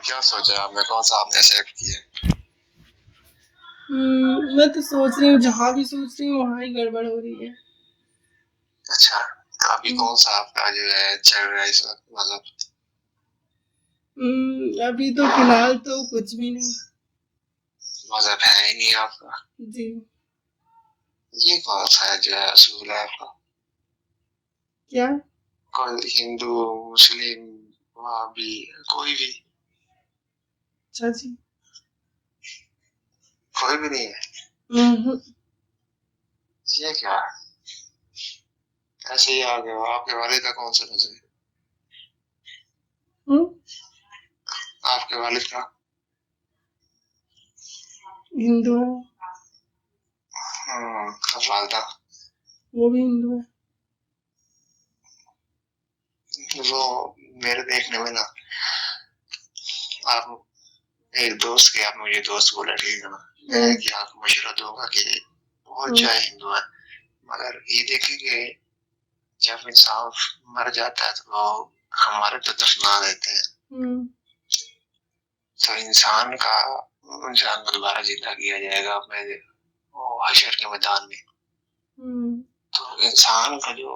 क्या सोचा आपने, कौन सा आपने सेलेक्ट किया? मैं तो सोच रही हूँ, जहाँ भी सोच रही हूँ वहाँ ही गड़बड़ हो रही है। अच्छा, तो अभी कौन सा आपका जो है चल रहा है इस वक्त, मतलब? अभी तो फिलहाल तो कुछ भी नहीं। मजहब है ही नहीं आपका? जी। ये कौन सा है जो है असूल है आपका? क्या? कोई हिंदू, मुस्लिम, वहाबी, कोई भी? अच्छा जी। कोई भी नहीं है? ये क्या है? ऐसे ही आ गए हो। आपके वालिद का कौन सा मजहब है? आपके वालिद का? हिंदू है। वालदा? वो भी हिंदू है। वो मेरे देखने में ना, आप एक दोस्त के, आप मुझे दोस्त बोला, ठीक है ना, मैं कि आपको मशवरा दूंगा कि वो चाहे हिंदू है, मगर ये देखेंगे जब इंसान मर जाता है तो वो हमारे तो दफना देते हैं। तो इंसान को दोबारा जिंदा किया जाएगा अपने हशर के मैदान में। तो इंसान का जो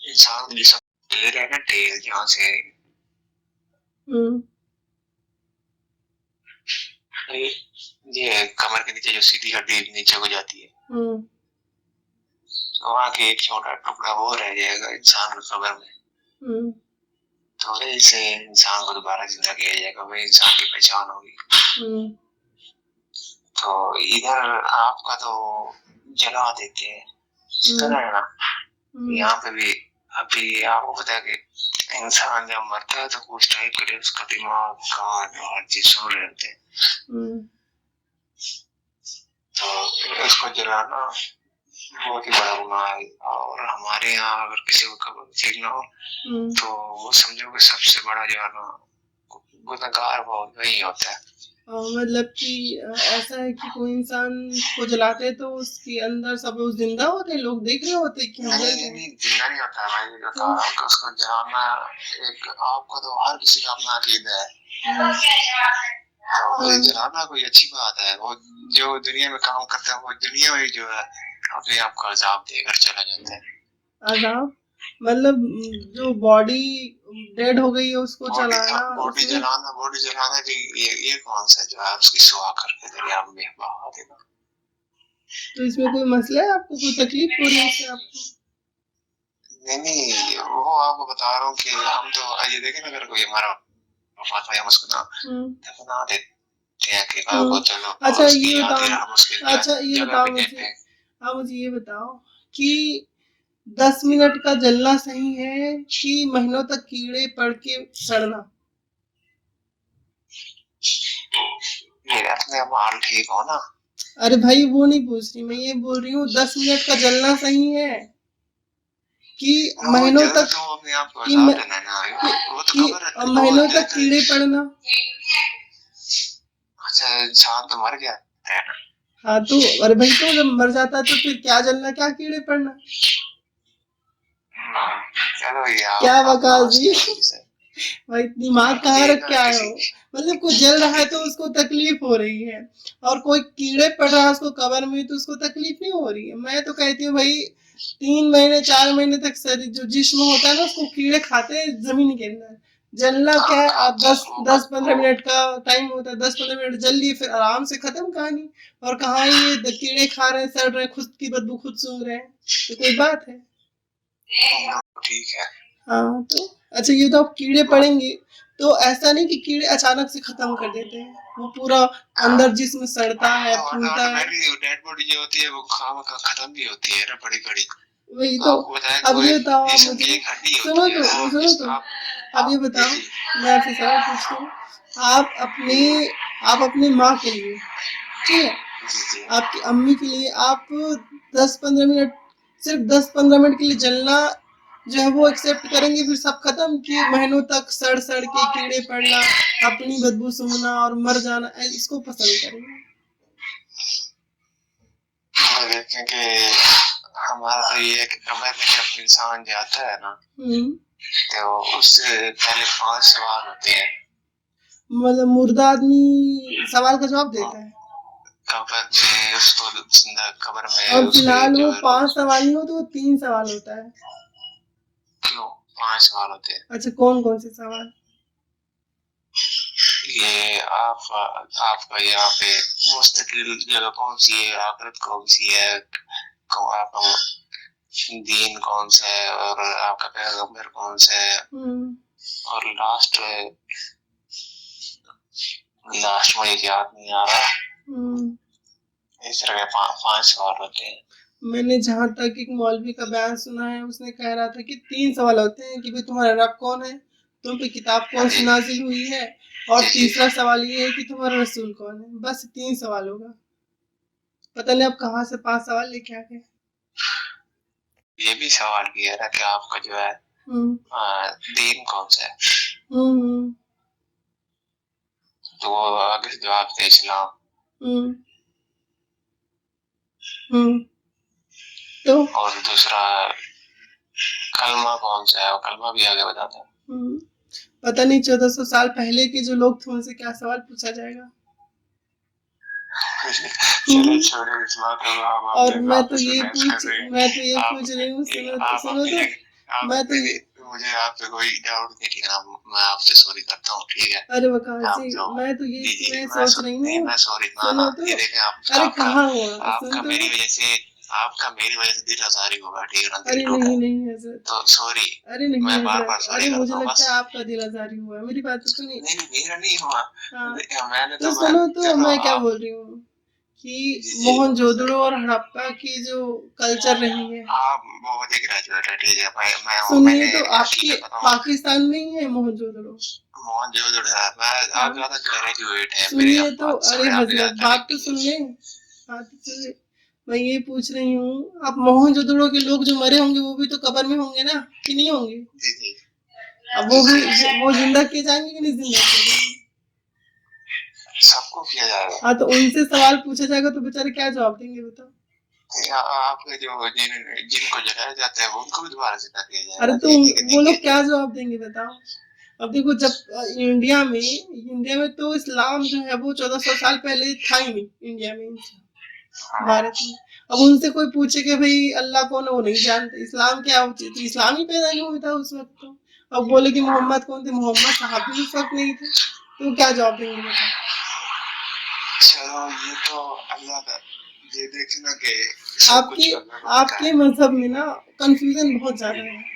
जिसम टेल है ना, टेल जहाँ से ये कमर के नीचे जो सीधी हड्डी नीचे को जाती है, तो वहाँ के एक छोटा टुकड़ा वो रह जाएगा इंसान की कब्र में। तो वही से इंसान को दोबारा जिंदा किया जाएगा, वही इंसान की पहचान होगी। तो इधर आपका तो जला देते हैं, इधर है ना, यहाँ पे भी अभी आपको पता है कि इंसान जब मरता है तो कुछ टाइम के लिए उसका दिमाग, कान और हर चीज सुन रहे होते हैं। तो उसको जलाना बहुत ही बड़ा गुनाह है। और हमारे यहाँ अगर किसी को कब्र नसीब ना हो तो वो समझो कि सबसे बड़ा जो है ना गुनहगार वो वही होता है। मतलब कि ऐसा है कि कोई इंसान को जलाते हैं तो उसके अंदर सब लोग जिंदा होते हैं, लोग देख रहे होते हैं कि हम जल रहे हैं। नहीं, जिंदा नहीं होता है। मैं बता रहा हूँ कि उसको जलाना एक, आपको तो हर किसी का अपना अकीदा है, तो जलाना कोई अच्छी बात है। वो जो दुनिया में काम करता है वो दुनिया में जो है अपने आप को अजाब देकर चला जाता है। अजाब मतलब जो बॉडी डेड हो गई है उसको चलाना, बॉडी जलाना भी ये कौन सा जो है उसकी सुहा करके दरिया में बहा देना। तो इसमें कोई मसला है? आपको कोई तकलीफ हो रही है इससे आपको? नहीं, वो आपको बता रहा हूँ कि हम तो ये देखें ना, अगर कोई हमारा वफात में हम उसको ना दफना देते हैं कि वो चलो, अच्छा ये बताओ, आप मुझे ये बताओ कि 10 मिनट का जलना सही है कि महीनों तक कीड़े पड़ के सड़ना? मेरे अपने माल ठीक हो ना। अरे भाई वो नहीं पूछ रही, मैं ये बोल रही हूँ 10 मिनट का जलना सही है कि महीनों तक, कि महीनों तक कीड़े पड़ना? अच्छा, इंसान तो मर गया है ना। हाँ तो अरे भाई, तो जब मर जाता है तो फिर क्या जलना, क्या कीड़े पड़ना? चलो क्या बकवास जी। भाई दिमाग कहाँ रख के आए हो? मतलब कोई जल रहा है तो उसको तकलीफ हो रही है, और कोई कीड़े पड़ रहा है उसको कब्र में तो उसको तकलीफ नहीं हो रही है। मैं तो कहती हूँ भाई 3 महीने 4 महीने तक शरीर जो जिस्म होता है ना उसको कीड़े खाते हैं जमीन के अंदर। जलना क्या है, आप 10-15 मिनट का टाइम होता है, 10-15 मिनट जल लिए फिर आराम से खत्म कहानी। और कहाँ ये कीड़े खा रहे हैं, सड़ रहे हैं, खुद की बदबू खुद सूंघ रहे हैं, तो कोई बात है? ठीक है। हाँ तो अच्छा ये तो, आप कीड़े पड़ेंगे तो ऐसा नहीं कि कीड़े अचानक से खत्म कर देते हैं, वो पूरा अंदर जिस्म सड़ता है, फूलता है। डेड बॉडी जो होती है वो खत्म भी होती है ना, बड़ी बड़ी। वही तो। अब ये बताओ आप मुझे, सुनो तो अब ये बताओ, मैं आपसे सवाल पूछती हूँ। आप अपने माँ के लिए, ठीक है, आपकी अम्मी के लिए आप 10-15 मिनट, सिर्फ 10-15 मिनट के लिए जलना जो है वो एक्सेप्ट करेंगे, फिर सब खत्म, कि महीनों तक सड़ सड़ के कीड़े पड़ना, अपनी बदबू सूंघना और मर जाना, इसको पसंद करेंगे? क्योंकि हमारा तो ये है कि कमरे में जब इंसान जाता है ना, तो उससे पहले 5 सवाल होते हैं। मतलब मुर्दा आदमी सवाल का जवाब देता है। कब्र में उसको जिंदा कब्र में और उसके फिलहाल जो वो है 5 सवाल नहीं होते, वो 3 सवाल होता है। क्यों 5 सवाल होते हैं? अच्छा, कौन-कौन से सवाल? ये आपका यहाँ पे मुस्तकिल जगह कौन सी है, आखिरत कौन सी है, आपका दीन कौन सा है, और आपका पैगंबर कौन सा है, और लास्ट मुझे याद नहीं आ रहा। इस तरह के 5 सवाल होते हैं। मैंने जहाँ तक एक मौलवी का बयान सुना है, उसने कह रहा था कि 3 सवाल होते हैं कि भाई तुम्हारा रब कौन है, तुम पे किताब कौन सी नाजिल हुई है, और तीसरा सवाल ये है कि तुम्हारा रसूल कौन है। बस 3 सवाल होगा। पता नहीं आप कहाँ से 5 सवाल लेके आ गए। ये भी सवाल किया था कि आपका जो है दीन कौन सा है, तो वो आगे जवाब थे इस्लाम। तो और दूसरा कलमा कौन सा है, वो कलमा भी आगे बताता है। पता नहीं 1400 साल पहले के जो लोग थे उनसे क्या सवाल पूछा जाएगा। और मैं तो ये पूछ रही हूँ, सुनो तो मैं तो मुझे आप पे कोई डाउट नहीं, लेकिन मैं आपसे सॉरी करता हूँ, ठीक है? अरे वकास जी, मैं तो ये मैं सोच रही हूँ, मैं सॉरी सुनो तो, अरे कहाँ हुआ, आपका मेरी वजह से दिल आजारी होगा, ठीक है ना? अरे नहीं हजरत, तो सॉरी, अरे नहीं मैं बार बार हजरत, सॉरी अरे मुझे करता हूँ लगता बस। है आपका दिल आजारी हुआ। मेरी बात तो सुनिए। नहीं मेरा नहीं हुआ। मैंने तो सुनो तो, मैं क्या बोल रही हूँ कि मोहनजोदड़ो और हड़प्पा की जो कल्चर रही है, आप बहुत ही ग्रेजुएट है, ठीक है? मैं सुनिए तो, आपके पाकिस्तान में ही है मोहनजोदड़ो। आप ज्यादा ग्रेजुएट है। सुनिए तो, अरे हजरत बात तो सुन ले, मैं ये पूछ रही हूँ, आप मोहनजोदड़ो के लोग जो मरे होंगे वो भी तो कब्र में होंगे ना, कि नहीं होंगे? जी। अब वो जिंदा किए जाएंगे कि नहीं जिंदा किए जाएंगे? सबको किया जाएगा। हाँ, तो उनसे सवाल पूछा जाएगा तो बेचारे क्या जवाब देंगे बताओ? आपके जो जिनको जलाया जाता है उनको भी दोबारा जिंदा किया जाएगा। अरे तो वो लोग क्या जवाब देंगे बताओ? अब देखो, जब इंडिया में तो इस्लाम जो है वो 1400 साल पहले था ही नहीं इंडिया में, भारत में। अब उनसे कोई पूछे कि भाई अल्लाह कौन है, वो नहीं जानते। इस्लाम क्या होती, तो इस्लाम ही पैदा नहीं हुआ था उस वक्त। तो अब बोले कि मोहम्मद कौन थे, मोहम्मद साहब भी उस वक्त नहीं थे, तो क्या जवाब देंगे बताओ? चलो ये तो अल्लाह का, ये देखना कि आपके मजहब में ना कंफ्यूजन बहुत ज्यादा है।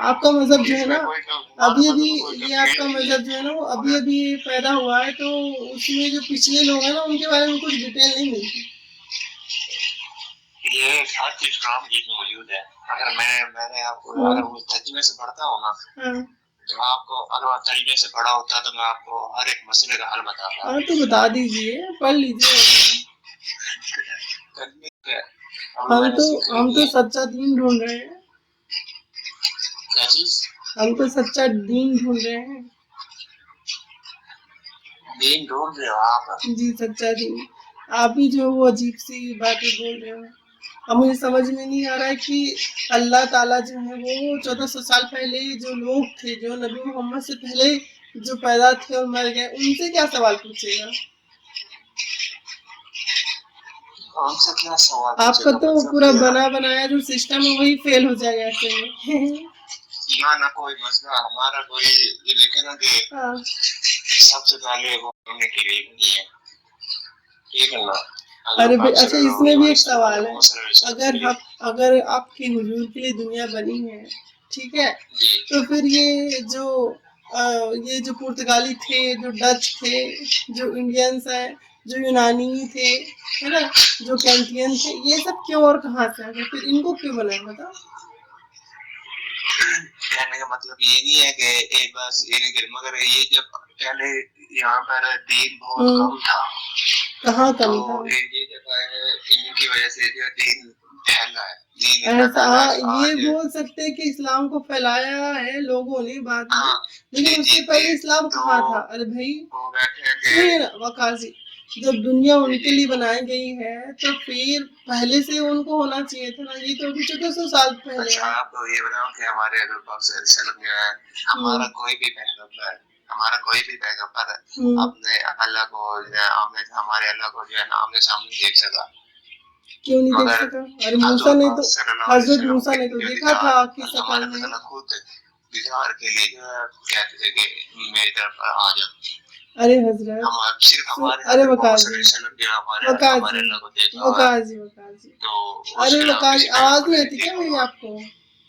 आपका मजहब जो है ना, अभी ये आपका मजहब जो है ना, वो अभी पैदा हुआ है, तो उसमें जो पिछले लोग हैं ना उनके बारे में कुछ डिटेल नहीं मिलती। ये हर चीज कुरान में मौजूद है। अगर मैंने आपको अगर वो तर्जुमे से पढ़ता हूँ ना, तो आपको अगर तर्जुमे से पढ़ा होता तो मैं आपको हर एक मसले का हल बताता। हाँ, तो बता दीजिए, पढ़ लीजिए। हम तो सच्चा दीन ढूंढ रहे हैं। क्या चीज? हम तो सच्चा दीन ढूंढ रहे हैं। दीन ढूंढ रहे हो आप? जी, सच्चा दीन। आप ही जो वो अजीब सी बातें बोल रहे हो। अब मुझे समझ में नहीं आ रहा है कि अल्लाह ताला जो है वो 1400 साल पहले जो लोग थे, जो नबी मोहम्मद से पहले जो पैदा थे और मर गए, उनसे क्या सवाल पूछेगा? उनसे क्या सवाल? आपका तो पूरा बना बनाया जो सिस्टम है वही फेल हो जाएगा ऐसे में। यहाँ ना कोई मसला हमारा कोई ये देखे ना कि सबसे पहले वो होने के लिए नहीं है, ठीक है ना? अरे अच्छा, इसमें भी एक सवाल है। अगर आपके हुजूर के लिए दुनिया बनी है, ठीक है, तो फिर ये जो पुर्तगाली थे, जो डच थे, जो इंडियंस हैं, जो यूनानी थे, है ना, जो कैंटियन थे, ये सब क्यों और कहाँ से आ गए? फिर इनको क्यों बनाया बताओ? कहने का मतलब ये नहीं है कि बस ये नहीं, मगर ये जब पहले यहाँ पर दीन बहुत कम था। कहाँ कम था? ये जगह इनकी वजह से जो दीन फैला है। ऐसा ये बोल सकते हैं कि इस्लाम को फैलाया है लोगों ने बाद में, लेकिन उससे पहले इस्लाम कहाँ था? अरे भाई वकाजी, जब दुनिया उनके लिए बनाई गई है तो फिर पहले से उनको होना चाहिए था ना। ये तो अभी 1400 साल पहले। अच्छा, आप ये बताओ कि हमारे अगर हमारा कोई भी पैगंबर हमारा कोई भी पैगंबर अपने अल्लाह को हमारे अल्लाह को जो है ना आमने सामने देख सका। क्यों नहीं देख सका? अरे मूसा ने तो, हजरत मूसा ने तो देखा था आपकी शक्ल में। खुद दीदार के लिए जो है कहते थे कि मेरी तरफ आ जाओ। अरे हजरत, हम सिर्फ हमारे अरे वकास जी, हमारे अल्लाह को देखा। वकास जी, तो अरे वकास, आवाज नहीं आती क्या मेरी आपको?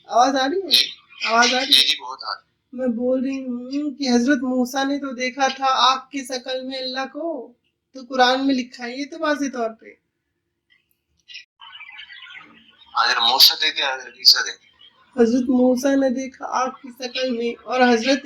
आवाज आ रही है? आवाज आ रही है? बहुत आ रही। मैं बोल रही हूँ कि हजरत मूसा ने तो देखा था आग की शक्ल में अल्लाह को, तो कुरान में लिखा है ये तो वाज़ेह तौर पे। हजरत मूसा देखे, हजरत ईसा देखे। हजरत मूसा ने देखा आग की शक्ल में, और हजरत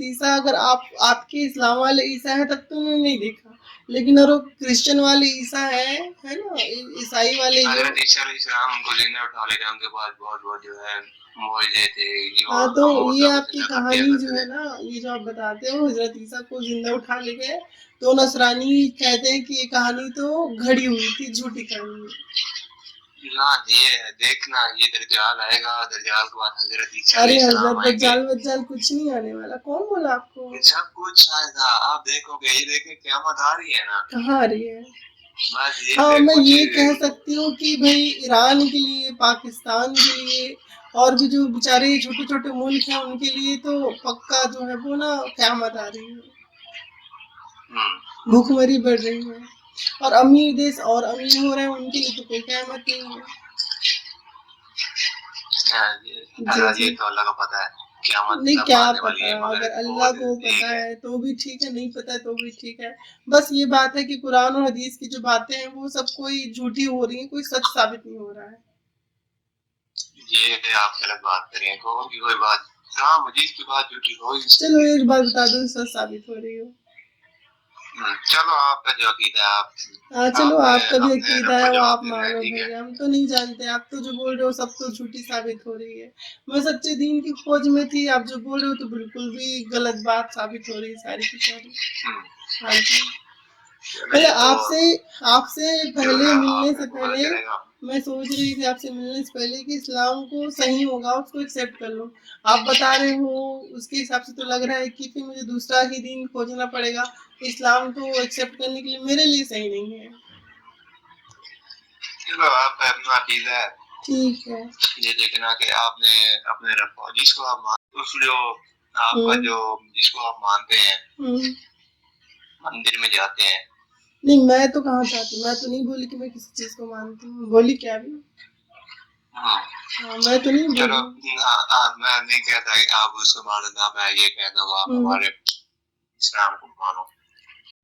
ईसा अगर आपके इस्लाम वाले ईसा है तब तो उन्होंने नहीं देखा, लेकिन अगर वो क्रिश्चियन वाले ईसा है ना, ईसाई वाले हजरत ईसा अलैहिस्सलाम को जिंदा उठा ले गए, उनके पास बहुत जो है मौजे थे। हाँ, तो ये आपकी कहानी जो है ना, ये जो आप बताते हो हजरत ईसा को जिंदा उठा ले गए, तो नसरानी कहते हैं कि ये कहानी तो घड़ी हुई थी, झूठी कहानी। ना ये देखना, ये दज्जाल आएगा, दज्जाल के बाद हजरत ईसा अरे हजरत, दज्जाल कुछ नहीं आने वाला, कौन बोला आपको? सब कुछ आएगा, आप देखोगे, ये देखे क़यामत आ रही है ना। कहाँ आ रही है? हाँ, मैं ये कह सकती हूँ कि भाई ईरान के लिए, पाकिस्तान के लिए, और भी जो बेचारे छोटे छोटे मुल्क हैं उनके लिए तो पक्का जो है वो ना क़यामत आ रही है, भूखमरी बढ़ रही है, और अमीर देश और अमीर हो रहे हैं, उनके लिए तो कोई क़यामत नहीं है। ये तो अल्लाह को पता है। नहीं, क्या पता है, अगर अल्लाह को पता है तो भी ठीक है, नहीं पता है तो भी ठीक है। बस ये बात है कि कुरान और हदीस की जो बातें हैं वो सब कोई झूठी हो रही है, कोई सच साबित नहीं हो रहा है। ये आप गलत बात कर रहे हैं, कोई बात, हाँ हदीस की बात झूठी हो। चलो एक बात बता दो, सच साबित हो रही हो। चलो आपका जो अकीदा है आप, हाँ चलो आपका भी अकीदा है वो आप मानो भाई, हम तो नहीं जानते, आप तो जो बोल रहे हो सब तो झूठी साबित हो रही है। मैं सच्चे दीन की खोज में थी, आप जो बोल रहे हो तो बिल्कुल भी गलत बात साबित हो रही है सारी की सारी। हाँ जी, पहले आपसे पहले मिलने से पहले मैं सोच रही थी, आपसे मिलने से पहले कि इस्लाम को सही होगा उसको एक्सेप्ट कर लो। आप बता रहे हो उसके हिसाब से तो लग रहा है कि फिर मुझे दूसरा ही दीन खोजना पड़ेगा, इस्लाम को एक्सेप्ट करने के लिए मेरे लिए सही नहीं है। चलो आप अपना अकीदा है, ठीक है, ये देखना कि आपने अपने रखो जिसको आप जो आपका जो जिसको आप मानते हैं मंदिर में जाते हैं। नहीं, मैं तो कहाँ चाहती, मैं तो नहीं बोली कि मैं किसी चीज को मानती हूँ, बोली क्या भी। हाँ, मैं तो नहीं बोली। चलो मैं नहीं कहता कि आप उसको मानो ना, मैं ये कहता हूँ आप हमारे इस्लाम को मानो।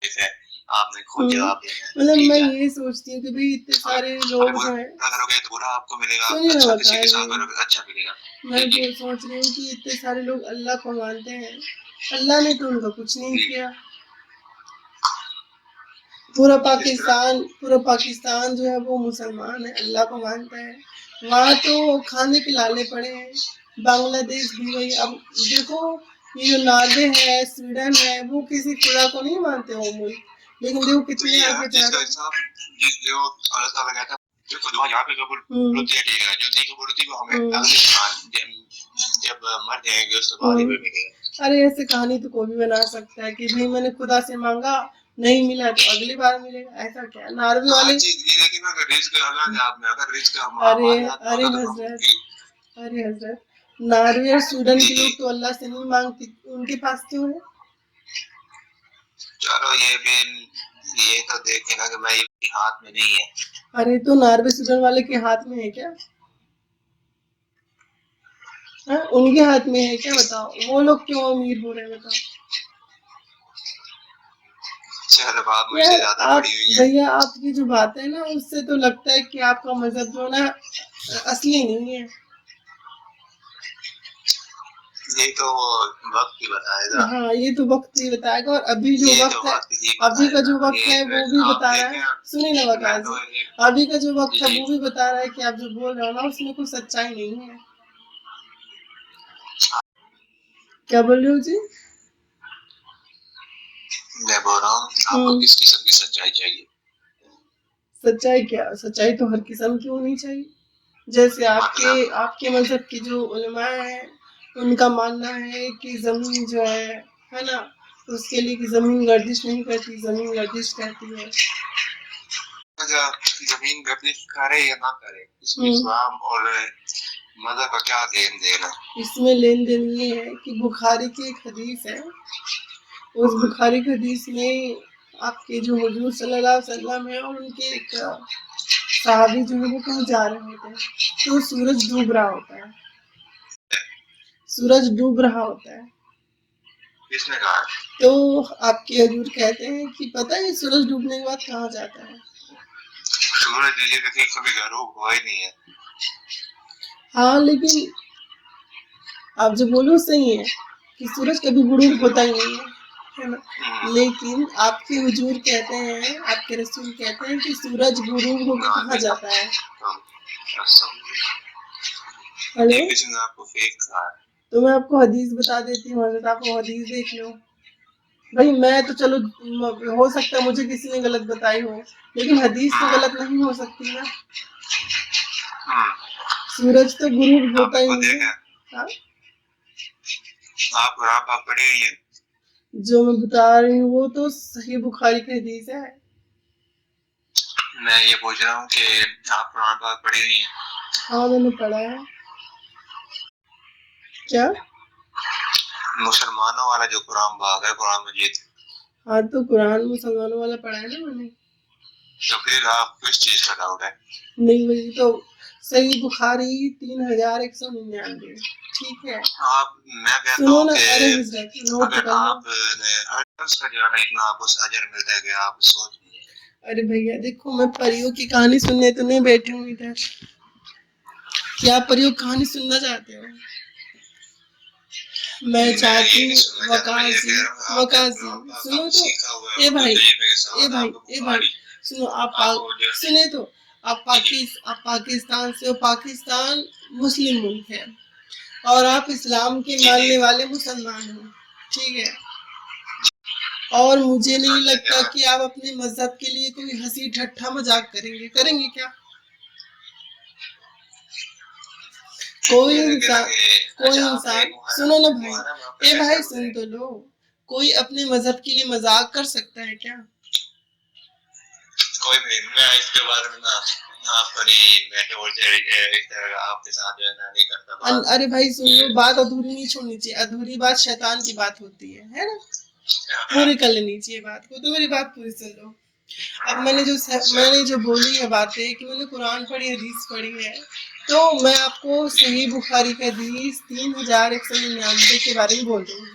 जैसे आपने खुद जवाब दिया, मतलब मैं ये सोचती हूँ कि भाई इतने सारे लोग जो हैं, करोगे तो बुरा आपको मिलेगा, अच्छा किसी के साथ करोगे अच्छा मिलेगा। मैं तो सोच रही हूँ कि इतने सारे लोग अल्लाह को मानते हैं, अल्लाह ने तो उनका कुछ नहीं किया। पूरा पाकिस्तान जो है वो मुसलमान है, अल्लाह को मानता है, वहाँ तो खाने पिलाने पड़े हैं। बांग्लादेश भी वही, अब देखो ये जो नॉर्वे है, स्वीडन है, वो किसी खुदा को नहीं मानते वो मुल्क, लेकिन देखो कितने आगे जा रहे हैं। जब मर जाएंगे उसके बाद ही मिलेगा। अरे ऐसे कहानी तो कोई भी बना सकता है कि भाई मैंने खुदा से मांगा, नहीं मिला तो अगली बार मिलेगा, ऐसा क्या? नॉर्वे वाले अरे हजरत, नॉर्वे और स्वीडन के लोग तो अल्लाह से नहीं मांगते, उनके पास क्यों है? चलो ये तो देखे ना कि भाई ये हाथ में नहीं है। अरे तो नॉर्वे स्वीडन वाले के हाथ में है क्या? हाँ, उनके हाथ में है क्या? बताओ, वो लोग क्यों अमीर हो रहे हैं बताओ। यार आप भैया, आपकी जो बात है ना उससे तो लगता है कि आपका मजहब जो ना असली नहीं है। ये तो वक्त ही बताएगा। हाँ, ये तो वक्त ही बताएगा, और अभी जो वक्त है, अभी का जो वक्त है वो भी बता रहा है। सुनिए ना वकास जी, अभी का जो वक्त है वो भी बता रहा है कि आप जो बोल रहे हो ना उसमें कोई सच्चाई नहीं है। क्या बोल रहे हो जी? मैं बोल रहा हूँ आपको किस किस्म की सच्चाई चाहिए? सच्चाई क्या, सच्चाई तो हर किस्म की होनी चाहिए। जैसे आपके मजहब की जो उलमा हैं उनका मानना है कि जमीन जो है ना, उसके लिए कि जमीन गर्दिश नहीं करती, जमीन गर्दिश करती है। जमीन गर्दिश करे या ना करे, इसमें इस्लाम और मज़हब का क्या लेन देन है? इसमें लेन देन ये है कि बुखारी की एक हदीस है, उस बुखारी की हदीस में आपके जो हुजूर सल्लल्लाहु अलैहि वसल्लम है और उनके एक सहाबी जो है वो कहीं जा रहे होते हैं, तो सूरज डूब रहा होता है, सूरज डूब रहा होता है। किसने कहा? तो आपके हुजूर कहते हैं कि पता है सूरज डूबने के बाद कहाँ जाता है? सूरज ये देखिए कभी गरूब हुआ ही नहीं है। हाँ, लेकिन आप जो बोलो सही है कि सूरज कभी गुरूब होता ही नहीं है ना, लेकिन आपके हुजूर कहते हैं, आपके रसूल कहते हैं कि सूरज गुरूब होकर कहाँ जाता है? हेलो, आपको फेक कहा है। तो मैं आपको हदीस बता देती हूँ, हजरत आप वो हदीस देख लो। भाई मैं तो चलो हो सकता है मुझे किसी ने गलत बताई हो, लेकिन हदीस तो गलत नहीं हो सकती ना। सूरज तो गुरूब होता ही नहीं है। हाँ? आप पढ़ी हुई है? जो मैं बता रही हूँ वो तो सही बुखारी की हदीस है। मैं ये पूछ रहा हूँ कि आप कुरान पाक पढ़ी हुई है? हाँ मैंने पढ़ा है। क्या? मुसलमानों वाला जो कुरान पाक है, कुरान मजीद। हाँ तो कुरान मुसलमानों वाला पढ़ा है ना मैंने। तो फिर आप किस चीज का डाउट है? नहीं, वही तो सही बुखारी 3199। ठीक है, आप मैं कहता सुनो हूँ ना, कि अरे हजरत नोट अगर कर लो। आपने हर का जो है ना इतना आपको अजर मिलता है कि आप सोच नहीं। अरे भैया देखो, मैं परियों की कहानी सुनने तो नहीं बैठी हूँ इधर। क्या आप परियों की कहानी सुनना चाहते हो? मैं चाहती हूँ वकासी वकासी सुनो तो, ए भाई ए भाई ए भाई सुनो, आप सुने तो, आप पाकिस्तान से हो, पाकिस्तान मुस्लिम मुल्क है और आप इस्लाम के मानने वाले मुसलमान हो, ठीक है। और मुझे नहीं लगता कि आप अपने मजहब के लिए कोई हंसी ठट्ठा मजाक करेंगे क्या? कोई इंसान सुनो ना भाई, ए भाई सुन तो लो, कोई अपने मजहब के लिए मजाक कर सकता है क्या? कोई नहीं, मैं इसके बारे में ना आपके साथ जो है ना नहीं करता। अरे भाई सुन लो, बात अधूरी नहीं छोड़नी चाहिए, अधूरी बात शैतान की बात होती है ना, पूरी कर लेनी चाहिए बात को। तो मेरी बात पूरी सुन लो। अब मैंने जो बोली है बातें कि मैंने कुरान पढ़ी, हदीस पढ़ी है, तो मैं आपको सही बुखारी का हदीस 3199 के बारे में बोल रही हूँ।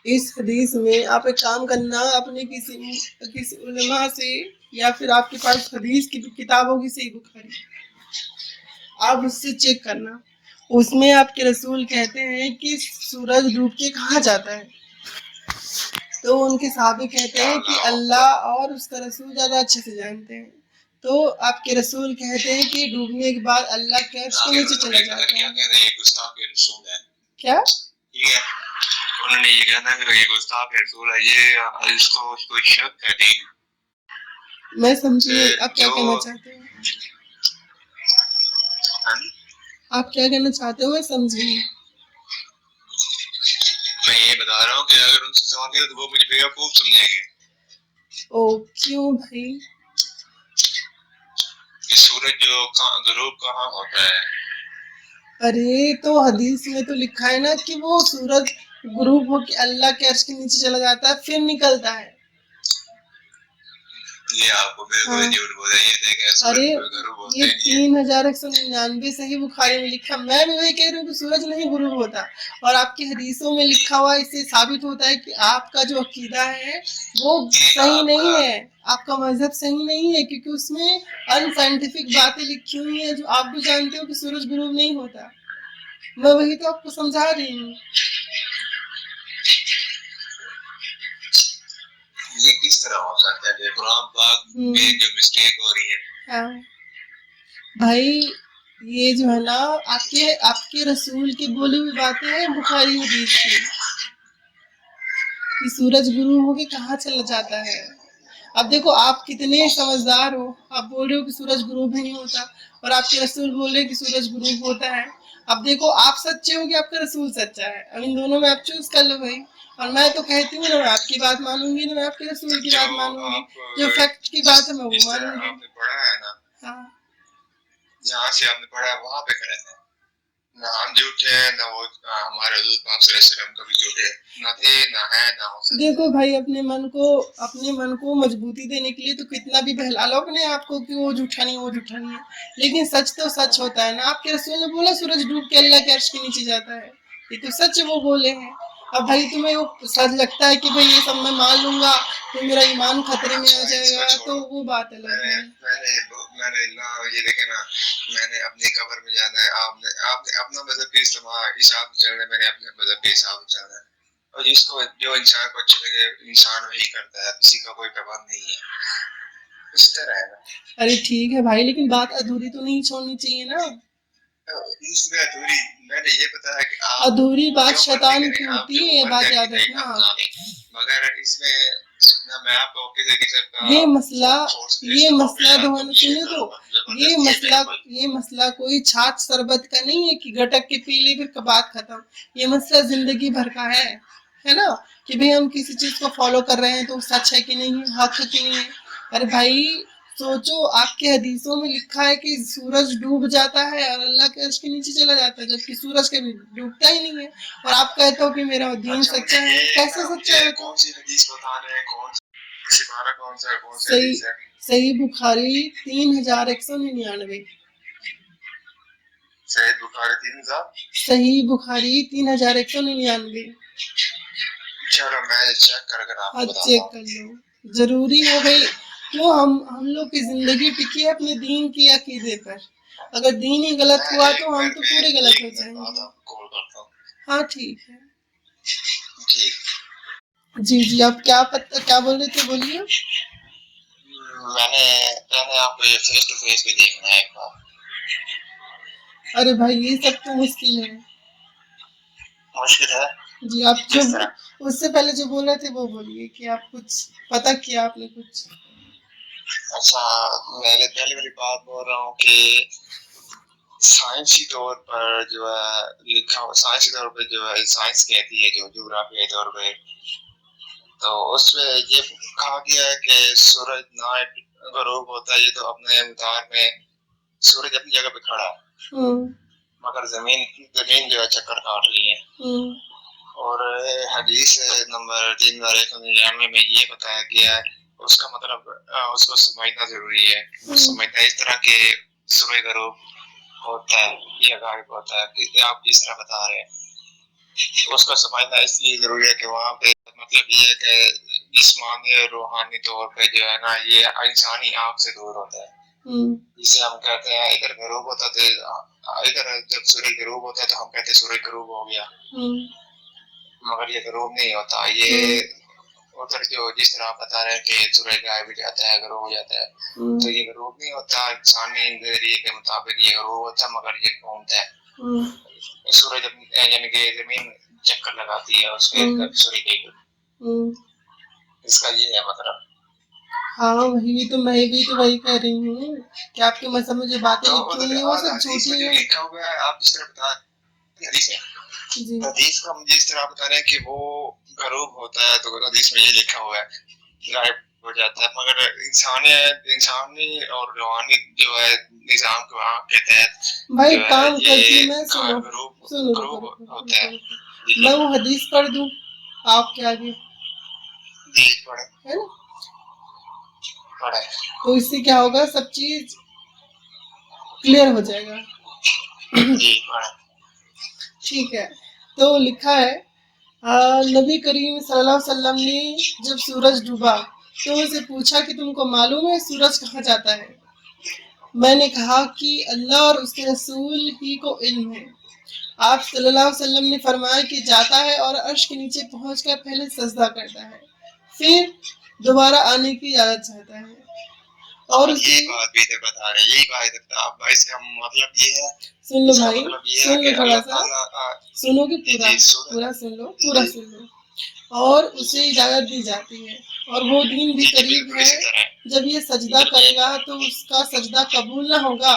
इस हदीस में आप एक काम करना, अपने किसी उलमा से या फिर आपके पास हदीस की किताब होगी सही बुखारी, आप उससे चेक करना। उसमें आपके रसूल कहते हैं कि सूरज डूब के कहाँ जाता है, तो उनके सहाबे कहते हैं कि अल्लाह और उसका रसूल ज्यादा अच्छे से जानते हैं। तो आपके रसूल कहते हैं कि डूबने के बाद अल्लाह के अर्श के नीचे चला जाता है। क्या? उन्होंने ये कहना कि ये गुस्ताख रसूल है, ये इसको कोई शक है नहीं। मैं समझी आप क्या कहना चाहते हैं। आप क्या कहना चाहते हो मैं समझी। मैं ये बता रहा हूँ कि अगर उनसे सवाल किया तो वो मुझे बेवकूफ समझेंगे। ओ क्यों भाई? कि सूरज जो गुरूब कहाँ होता है? अरे तो हदीस में तो लिखा है ना कि वो सूरज गुरूब होके अल्लाह के अर्श के नीचे चला जाता है फिर निकलता है। ये आपको बिल्कुल झूठ बोल रहे हैं। अरे ये 3199 सही बुखारी में लिखा, मैं भी वही कह रही हूँ कि सूरज नहीं गुरूब होता, और आपकी हदीसों में लिखा हुआ इससे साबित होता है कि आपका जो अकीदा है वो सही नहीं है, आपका मजहब सही नहीं है, क्योंकि उसमें अनसाइंटिफिक बातें लिखी हुई है जो आप भी जानते हो कि सूरज गुरूब नहीं होता। मैं वही तो आपको समझा रही हूँ। ये किस तरह हो सकता है कुरान पाक में जो मिस्टेक हो रही है? हाँ भाई, ये जो है ना आपके रसूल की बोली हुई बातें हैं बुखारी हदीस की, कि सूरज गुरूब होके कहाँ चला जाता है। अब देखो आप कितने समझदार हो, आप बोल रहे हो कि सूरज गुरूब नहीं होता और आपके रसूल बोल रहे हैं कि सूरज गुरूब होता है। अब देखो आप सच्चे हो कि आपका रसूल सच्चा है, अब इन दोनों में आप चूज कर लो भाई। और मैं तो कहती हूँ ना मैं आपकी बात मानूंगी ना मैं आपके रसूल की बात मानूंगी, जो फैक्ट की बात है मैं वो मानूंगी। आपने पढ़ा है ना, हाँ जहाँ से आपने पढ़ा है वहाँ पे खड़े थे, ना हम झूठे हैं ना वो हमारे हजूर पाक सल्लल्लाहु अलैहि वसल्लम कभी झूठे ना थे ना है ना हो सकते। देखो भाई अपने मन को मजबूती देने के लिए तो कितना भी बहला लो अपने आप को कि वो झूठा नहीं वो झूठा नहीं है, लेकिन सच तो सच होता है ना। आपके रसूल ने बोला सूरज डूब के अल्लाह के अर्श के नीचे जाता है, ये तो सच वो बोले हैं। अब भाई तुम्हें वो सच लगता है कि भाई ये सब मैं मान लूंगा तो मेरा ईमान खतरे में आ जाएगा, तो वो बात अलग है। मैंने ना ये देखे ना, मैंने अपनी कब्र में जाना है, आपने आपने अपना मजहब के हिसाब से चलना है, मैंने अपने मजहब के हिसाब से चलना है। और जिसको जो इंसान को अच्छा लगे इंसान वही करता है, किसी का कोई पाबंद नहीं है, इसी तरह है ना। अरे ठीक है भाई, लेकिन बात अधूरी तो नहीं छोड़नी चाहिए ना। इसमें अधूरी मैंने ये बताया कि आप अधूरी बात शैतान की होती है, ये बात याद रखना। मगर इसमें ना मैं आपको किसी किसी का ये मसला दोनों सुने तो ये मसला कोई छाछ शरबत का नहीं है कि गटक के पी ली फिर बात खत्म। ये मसला जिंदगी भर का है ना, कि भाई हम किसी चीज को फॉलो कर रहे हैं तो सच है कि नहीं है, हक है कि नहीं है। अरे भाई सोचो, आपके हदीसों में लिखा है कि सूरज डूब जाता है और अल्लाह के अर्श के नीचे चला जाता है, जबकि सूरज कभी डूबता ही नहीं है। और आप कहते हो कि मेरा दीन सच्चा है, कैसे सच्चा है? कौन सी हदीस बता रहे हैं, कौन सा सही सही बुखारी 3199। सही बुखारी 3000, सही बुखारी 3199। चलो मैं चेक करके आपको बताता हूं। चेक कर लो, जरूरी है भाई। क्यों हम लोग की जिंदगी टिकी है अपने दीन की अकीदे पर। अगर दीन ही गलत हुआ तो हम तो पूरे गलत हो जाएंगे। हाँ ठीक है, ठीक। जी आप क्या बोल रहे थे, बोलिए। मैंने आपको ये फेस टू फेस भी देखना है एक बार। अरे भाई ये सब तो मुश्किल है जी। आप जो उससे पहले जो बोल रहे थे वो बोलिए कि आप कुछ पता किया आपने कुछ। अच्छा, मैं पहली वाली बात बोल रहा हूँ कि साइंसी तौर पर जो है लिखा हुआ, साइंसी तौर पर जो है साइंस कहती है, जो ज्योग्राफी के तौर पे, तो उसमें ये कहा गया है कि सूरज नाइट गरूब होता है, ये तो अपने मुतार में सूरज अपनी जगह पे खड़ा है, मगर जमीन जो है चक्कर काट रही है। और हदीस नंबर 3199 में ये बताया गया है, उसका मतलब उसको समझना जरूरी है। समझना इस तरह के सूरज गरूब होता है या गायब होता है कि आप जिस तरह बता रहे हैं, उसका समझना इसलिए जरूरी है कि वहाँ पे मतलब ये है कि जिस्मानी और रूहानी तौर पे जो है ना, ये इंसानी आँख से दूर होता है। जिसे हम कहते हैं इधर गरूब होता है, इधर जब सूरज गरूब होता है तो हम कहते हैं सूरज गरूब हो गया, मगर ये गरूब नहीं होता। ये उधर जो जिस तरह आप बता रहे हैं कि सूरज गायब हो जाता है, गरूब हो जाता है, तो ये गरूब नहीं होता। इंसानी नजरिए के मुताबिक ये गरूब होता है, मगर ये घूमता है। सूरज यानी कि जमीन चक्कर लगाती है उसके सूरज के, इसका ये है मतलब। हाँ वही तो मैं भी तो वही कह रही हूँ कि आपके मजहब में जो बातें लिखी हुई है वो सब झूठी है। लिखा हुआ है, आप जिस तरह बता हदीस का मुझे इस तरह बता रहे हैं कि वो गरूब होता है, तो हदीस में ये लिखा हुआ है गायब हो जाता है, मगर इंसानी और रूहानी जो है निजाम के तहत भाई काम करती मैं सुनो होता है। मैं वो हदीस पढ़ दूं आपके आगे, है ना? तो इससे क्या होगा, सब चीज क्लियर हो जाएगा। ठीक है, तो लिखा है नबी करीम सल्लल्लाहु अलैहि वसल्लम ने जब सूरज डूबा तो उनसे पूछा कि तुमको मालूम है सूरज कहाँ जाता है? मैंने कहा कि अल्लाह और उसके रसूल ही को इल्म है। आप सल्लल्लाहु अलैहि वसल्लम ने फरमाया कि जाता है और अर्श के नीचे पहुंचकर पहले सजदा करता है, फिर दोबारा आने की इजाजत चाहता है। और ये बात भी तो बता रहे, यही बात आप इसका मतलब ये है। सुन लो भाई, सुन लो थोड़ा सा, सुनोगे पूरा सुन लो। और उसे इजाजत दी जाती है और वो दिन भी करीब है जब ये सजदा करेगा तो उसका सजदा कबूल न होगा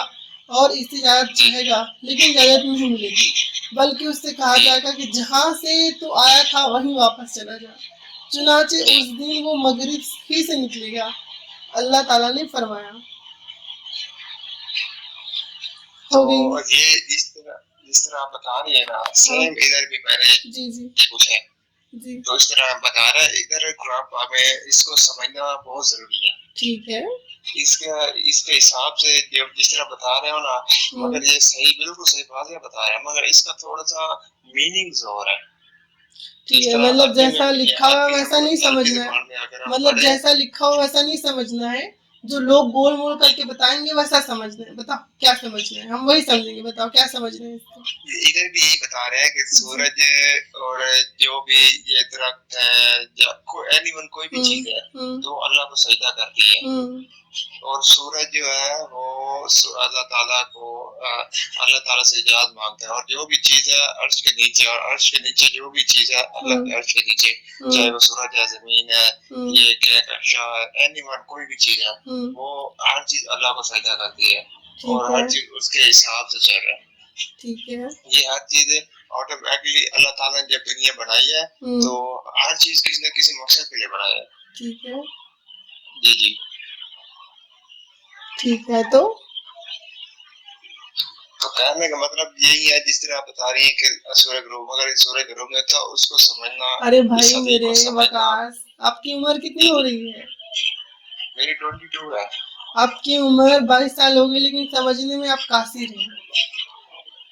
और इससे इजाजत चाहेगा लेकिन इजाजत नहीं मिलेगी, बल्कि उससे कहा जाएगा कि जहां से तू आया था वहीं वापस चला जा। चुनाचे उस दिन वो मगरिब ही से निकलेगा, अल्लाह ताला ने फरमाया। हो तो गई। ये जिस तरह आप बता रही है ना, हाँ। सेम इधर भी मैंने जी जी कुछ है। जी तो इस तरह बता रहा है इधर कुरान पाक में, इसको समझना बहुत जरूरी है। ठीक है। इसके हिसाब से जो जिस तरह बता रहे हो ना, मगर ये सही, बिल्कुल सही बात है बता रहे हैं, मगर इसका थोड़ा सा मीनिंग और है। ठीक है, मतलब जैसा लिखा हुआ वैसा नहीं समझना है, मतलब जैसा लिखा हुआ वैसा नहीं समझना है, जो लोग गोल मोल करके बताएंगे वैसा समझना है। बताओ क्या समझना है, हम वही समझेंगे। बताओ क्या समझ रहे हैं इसको। इधर भी यही बता रहे हैं कि सूरज और जो भी ये दरख्त है या एनीवन कोई भी चीज है तो अल्लाह को सजदा करती है। और सूरज जो है वो अल्लाह ताला को अल्लाह ताला से इजाजत मांगता है। और जो भी चीज है अर्श के नीचे, और अर्श के नीचे जो भी चीज है अल्लाह के अर्श के नीचे, चाहे वो सूरज है, जमीन है, ये कहकशा है, एनीवन कोई भी चीज है, वो हर चीज अल्लाह को सजदा करती है और हर चीज उसके हिसाब से चल रहा है। ठीक है। ये हर चीज ऑटोमेटिकली अल्लाह ताला ने जब दुनिया बनाई है तो हर चीज किसी न किसी मकसद के लिए बनाया है। ठीक है। जी जी ठीक है। तो कहने का मतलब यही है, जिस तरह आप बता रही हैं कि सूर्य ग्रुप, अगर सूर्य ग्रुप में था उसको समझना। अरे भाई मेरे वकास, आपकी उम्र कितनी हो रही है? मेरी 22 है। आपकी उम्र 22 साल हो गई, लेकिन समझने में आप कासिर हैं।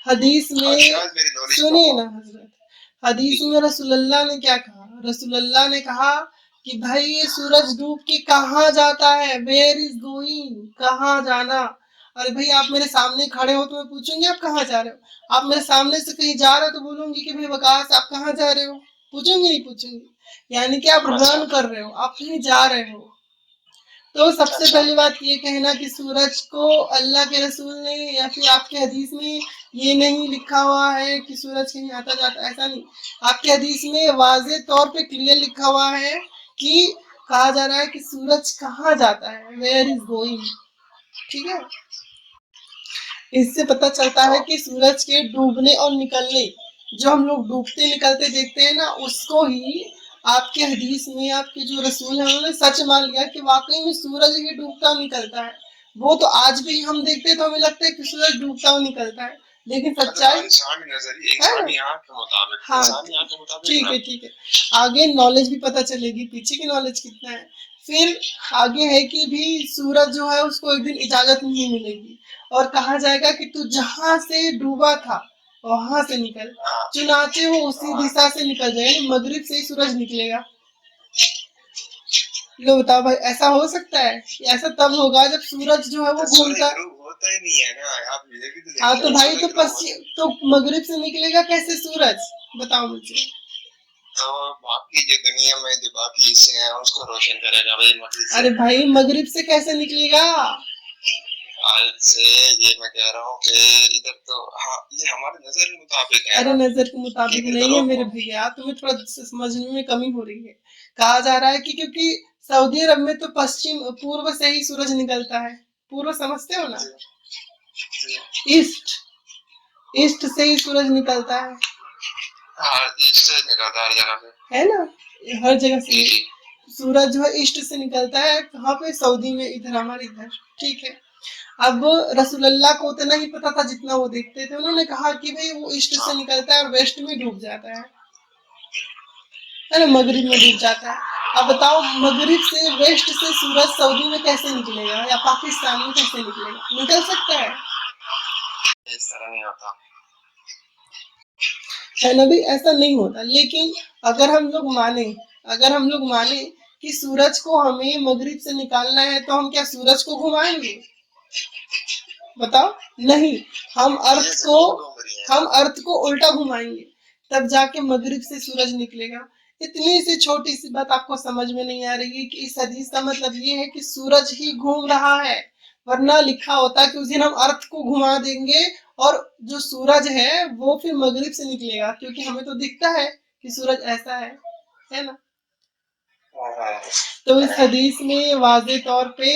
हदीस में सुनिए ना हजरत, हदीस में रसूलुल्लाह ने क्या कहा? रसूलुल्लाह ने कहा कि भाई ये सूरज डूब के कहाँ जाता है, वेयर इज गोइंग, कहाँ जाना। अरे भाई आप मेरे सामने खड़े हो तो मैं पूछूंगी आप कहाँ जा रहे हो। आप मेरे सामने से कहीं जा रहे हो तो बोलूंगी कि भाई वकास आप कहाँ जा रहे हो, पूछूंगी नहीं पूछूंगी। यानी कि आप रन कर रहे हो, आप कहीं जा रहे हो। तो सबसे पहली बात ये कहना कि सूरज को अल्लाह के रसूल ने या फिर आपके हदीस में ये नहीं लिखा हुआ है कि सूरज कहीं आता जाता, ऐसा नहीं। आपके हदीस में वाज़े तौर पे क्लियर लिखा हुआ है कि कहा जा रहा है कि सूरज कहाँ जाता है, वेयर इज गोइंग। ठीक है, इससे पता चलता है कि सूरज के डूबने और निकलने, जो हम लोग डूबते निकलते देखते हैं ना, उसको ही आपके हदीस में आपके जो रसूल हैं उन्होंने सच मान लिया कि वाकई में सूरज ही डूबता निकलता है। वो तो आज भी हम देखते हैं तो हमें लगता है कि सूरज डूबता हुआ निकलता है, लेकिन सच्चाई हाँ ठीक है आगे नॉलेज भी पता चलेगी, पीछे की नॉलेज कितना है। फिर आगे है कि भी सूरज जो है उसको एक दिन इजाजत नहीं मिलेगी और कहा जाएगा कि तू जहां से डूबा था वहां से निकल, चुनाचे वो उसी दिशा से निकल जाएगा, मगरिब से ही सूरज निकलेगा। लो बताओ भाई ऐसा हो सकता है? ऐसा तब होगा जब सूरज जो है वो घूमता होता ही नहीं है ना, आप मुझे भी तो हाँ तो भाई तो पश्चिम तो मगरिब से निकलेगा कैसे सूरज, बताओ मुझे। तो बाकी जो दुनिया में जो बाकी हिस्से हैं उसको रोशन करेगा भाई मगरिब से। अरे भाई मगरिब से कैसे निकलेगा? आज से ये मैं कह रहा हूँ कि इधर तो हाँ ये हमारे नजर के मुताबिक है। अरे नजर के मुताबिक नहीं है मेरे भैया, तुम्हें थोड़ा समझने में कमी हो रही है। कहा जा रहा है कि क्योंकि सऊदी अरब में तो पश्चिम पूर्व से ही सूरज निकलता है। पूर्व समझते हो ना, ईस्ट, ईस्ट से ही सूरज निकलता है। हाँ ईस्ट से निकलता है हर जगह पे, है ना, हर जगह से सूरज जो है ईस्ट से निकलता है। कहाँ पे? सऊदी में, इधर हमारे इधर। ठीक है, अब रसूलुल्लाह को उतना ही पता था जितना वो देखते थे। उन्होंने कहा कि भाई वो ईस्ट से निकलता है और वेस्ट में डूब जाता है ना, मगरिब में डूब जाता है। अब बताओ मगरिब से वेस्ट से सूरज सऊदी में कैसे निकलेगा या पाकिस्तान में कैसे निकलेगा? निकल सकता है? इस तरह नहीं होता है ना भाई, ऐसा नहीं होता। लेकिन अगर हम लोग माने, अगर हम लोग माने कि सूरज को हमें मगरिब से निकालना है तो हम क्या सूरज को घुमाएंगे? बताओ नहीं, हम अर्थ को उल्टा घुमाएंगे, तब जाके मगरिब से सूरज निकलेगा। इतनी सी छोटी सी बात आपको समझ में नहीं आ रही है कि इस हदीस का मतलब ये है कि सूरज ही घूम रहा है, वरना लिखा होता कि उस दिन हम अर्थ को घुमा देंगे और जो सूरज है वो फिर मगरिब से निकलेगा, क्योंकि हमें तो दिखता है कि सूरज ऐसा है ना। तो इस हदीस में वाज़े तौर पे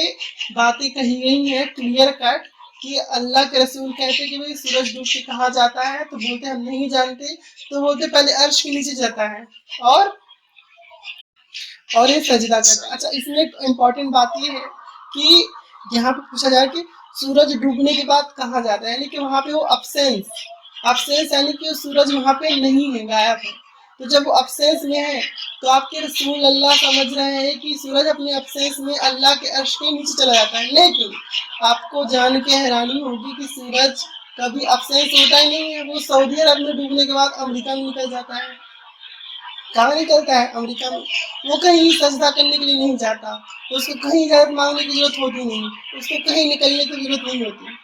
बातें कही गई हैं क्लियर कट कि अल्लाह के रसूल कहते हैं कि भाई सूरज डूब के कहाँ जाता है, तो बोलते हम नहीं जानते, तो बोलते पहले अर्श के नीचे जाता है और ये सजदा करता है। अच्छा, इसमें एक इम्पोर्टेंट बात ये है कि यहाँ पे पूछा जाए कि सूरज डूबने के बाद कहाँ जाता है, यानी कि वहां पे वो अब्सेंस यानी कि सूरज वहां पे नहीं है, गायब है। तो जब वो अब्सेंस में है तो आपके रसूल अल्लाह समझ रहे हैं कि सूरज अपने अब्सेंस में अल्लाह के अर्श के नीचे चला जाता है, लेकिन आपको जान के हैरानी होगी कि सूरज कभी अब्सेंस होता ही नहीं है। वो सऊदी अरब में डूबने के बाद अमेरिका में निकल जाता है। कहाँ निकलता है? अमेरिका में। वो कहीं सजदा करने के लिए नहीं जाता, उसको कहीं इजाजत मांगने की जरूरत होती नहीं, उसको कहीं निकलने की जरूरत नहीं होती।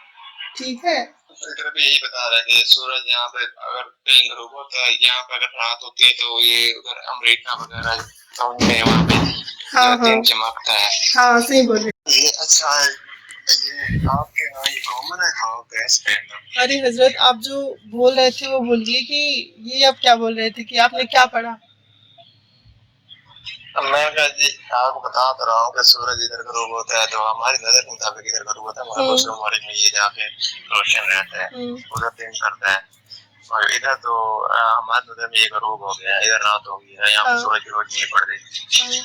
ठीक है, इधर भी यही बता रहे थे, सूरज यहाँ पे अगर कहीं गरूब होता है, यहाँ पे अगर रात होती है तो ये उधर अमेरिका वगैरह साउथ में वहाँ पे हाँ हाँ दिन चमकता है। हाँ, सही बोले। ये अच्छा है, ये आपके यहाँ ये कॉमन है हाँ गैस पहनना। अरे हजरत, आप जो बोल रहे थे वो बोलिए कि ये आप क्या बोल रहे थे कि आपने क्या पढ़ा? मैं जी आपको बता तो रहा हूँ कि सूरज इधर गरूब होता है तो हमारी नजर के मुताबिक इधर गरूब होता है, मगर दूसरे ममालिक में ये जाके रोशन रहता है, उधर दिन करता है, और इधर तो हमारे नजर में ये गरूब हो गया, इधर रात हो गई है, यहाँ पे सूरज की रोशनी पड़ रही।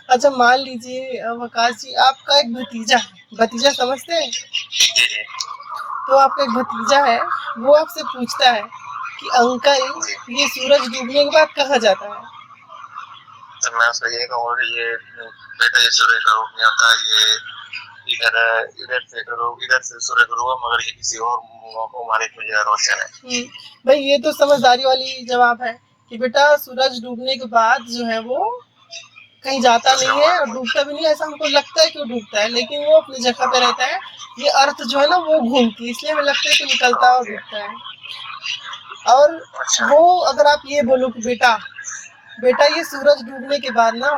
अच्छा, मान लीजिए वकास जी, आपका एक भतीजा समझते हैं? तो आपका एक भतीजा है, वो आपसे पूछता है कि अंकल ये सूरज डूबने के बाद कहाँ जाता है? तो मैं उसको ये कहूँगा कि ये बेटा ये सूर्य का रूप नहीं आता, ये इधर से सूर्य का रूप है, मगर ये किसी और ममालिक में जो रोशन है। भाई ये तो समझदारी वाली जवाब है कि बेटा सूरज डूबने के बाद जो है वो कहीं जाता नहीं है और डूबता भी नहीं है। ऐसा हमको लगता है कि वो डूबता है, लेकिन वो अपनी जगह पे रहता है। ये अर्थ जो है ना वो घूमती है, इसलिए हमें लगता है कि निकलता है और डूबता है। और वो अगर आप ये बोलो कि बेटा ये सूरज डूबने के बाद ना,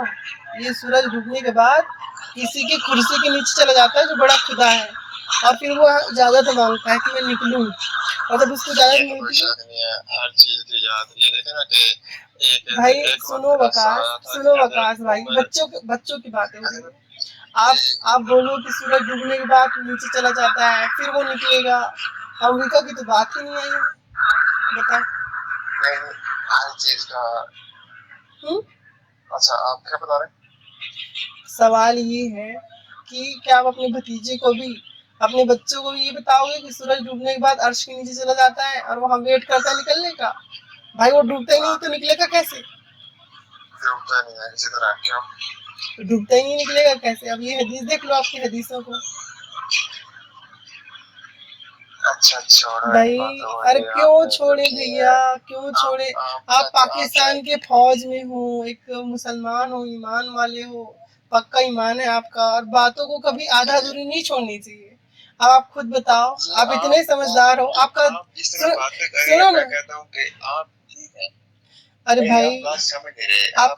ये सूरज डूबने के बाद किसी की कुर्सी के नीचे चला जाता है जो बड़ा खुदा है, और फिर वो इजाजत मांगता है कि मैं निकलूं, और जब उसको इजाजत मिलती है, हर चीज की इजाजत, ये देखे ना कि भाई सुनो वकास भाई, बच्चों की बातें हो रही है। आप बोलो कि सूरज डूबने के बाद नीचे चला जाता है, फिर वो निकलेगा। अमेरिका की तो बात ही नहीं आई है, बताओ। हर चीज का अच्छा, आप क्या बता रहे हैं? सवाल ये है कि क्या आप अपने भतीजे को भी, अपने बच्चों को भी ये बताओगे कि सूरज डूबने के बाद अर्श के नीचे चला जाता है और वहां वेट करता है निकलने का? भाई वो डूबता ही नहीं तो निकलेगा कैसे? डूबता नहीं है इसी तरह, क्यों डूबता ही नहीं निकलेगा कैसे? अब ये हदीस देख लो, आपकी हदीसों को। अच्छा भाई अरे क्यों छोड़े भैया, क्यों छोड़े? आप पाकिस्तान के फौज में हो, एक मुसलमान हो, ईमान वाले हो, पक्का ईमान है आपका, और बातों को कभी आधा अधूरी नहीं छोड़नी चाहिए। अब आप खुद बताओ, आप इतने समझदार हो, आपका सुनो ना, अरे भाई आपका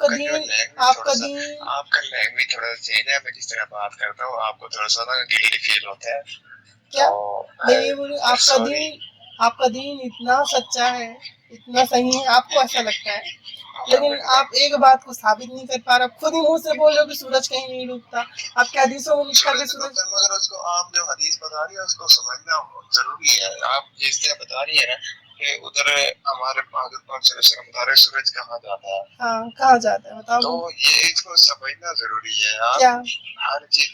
लैंग्वेज थोड़ा चेंज है, मैं जिस तरह बात करता हूँ आपको थोड़ा सा ना गिल्टी फील होता है क्या? मैं ये बोलूं, आपका दीन इतना सच्चा है, इतना सही है, आपको ऐसा लगता है, लेकिन आप एक बात को साबित नहीं कर पा रहे। खुद ही मुंह से बोल रहे हो कि सूरज कहीं नहीं डूबता। आपके हदीसों में लिखा है सूरज, मगर उसको आप जो हदीस बता रही है उसको समझना जरूरी है। आप जिस तरह बता रही है ना कि उधर हमारे बता रहे सूरज कहाँ जाता है, हाँ कहाँ जाता है बताओ। तो ये इसको समझना जरूरी है। आप क्या हर चीज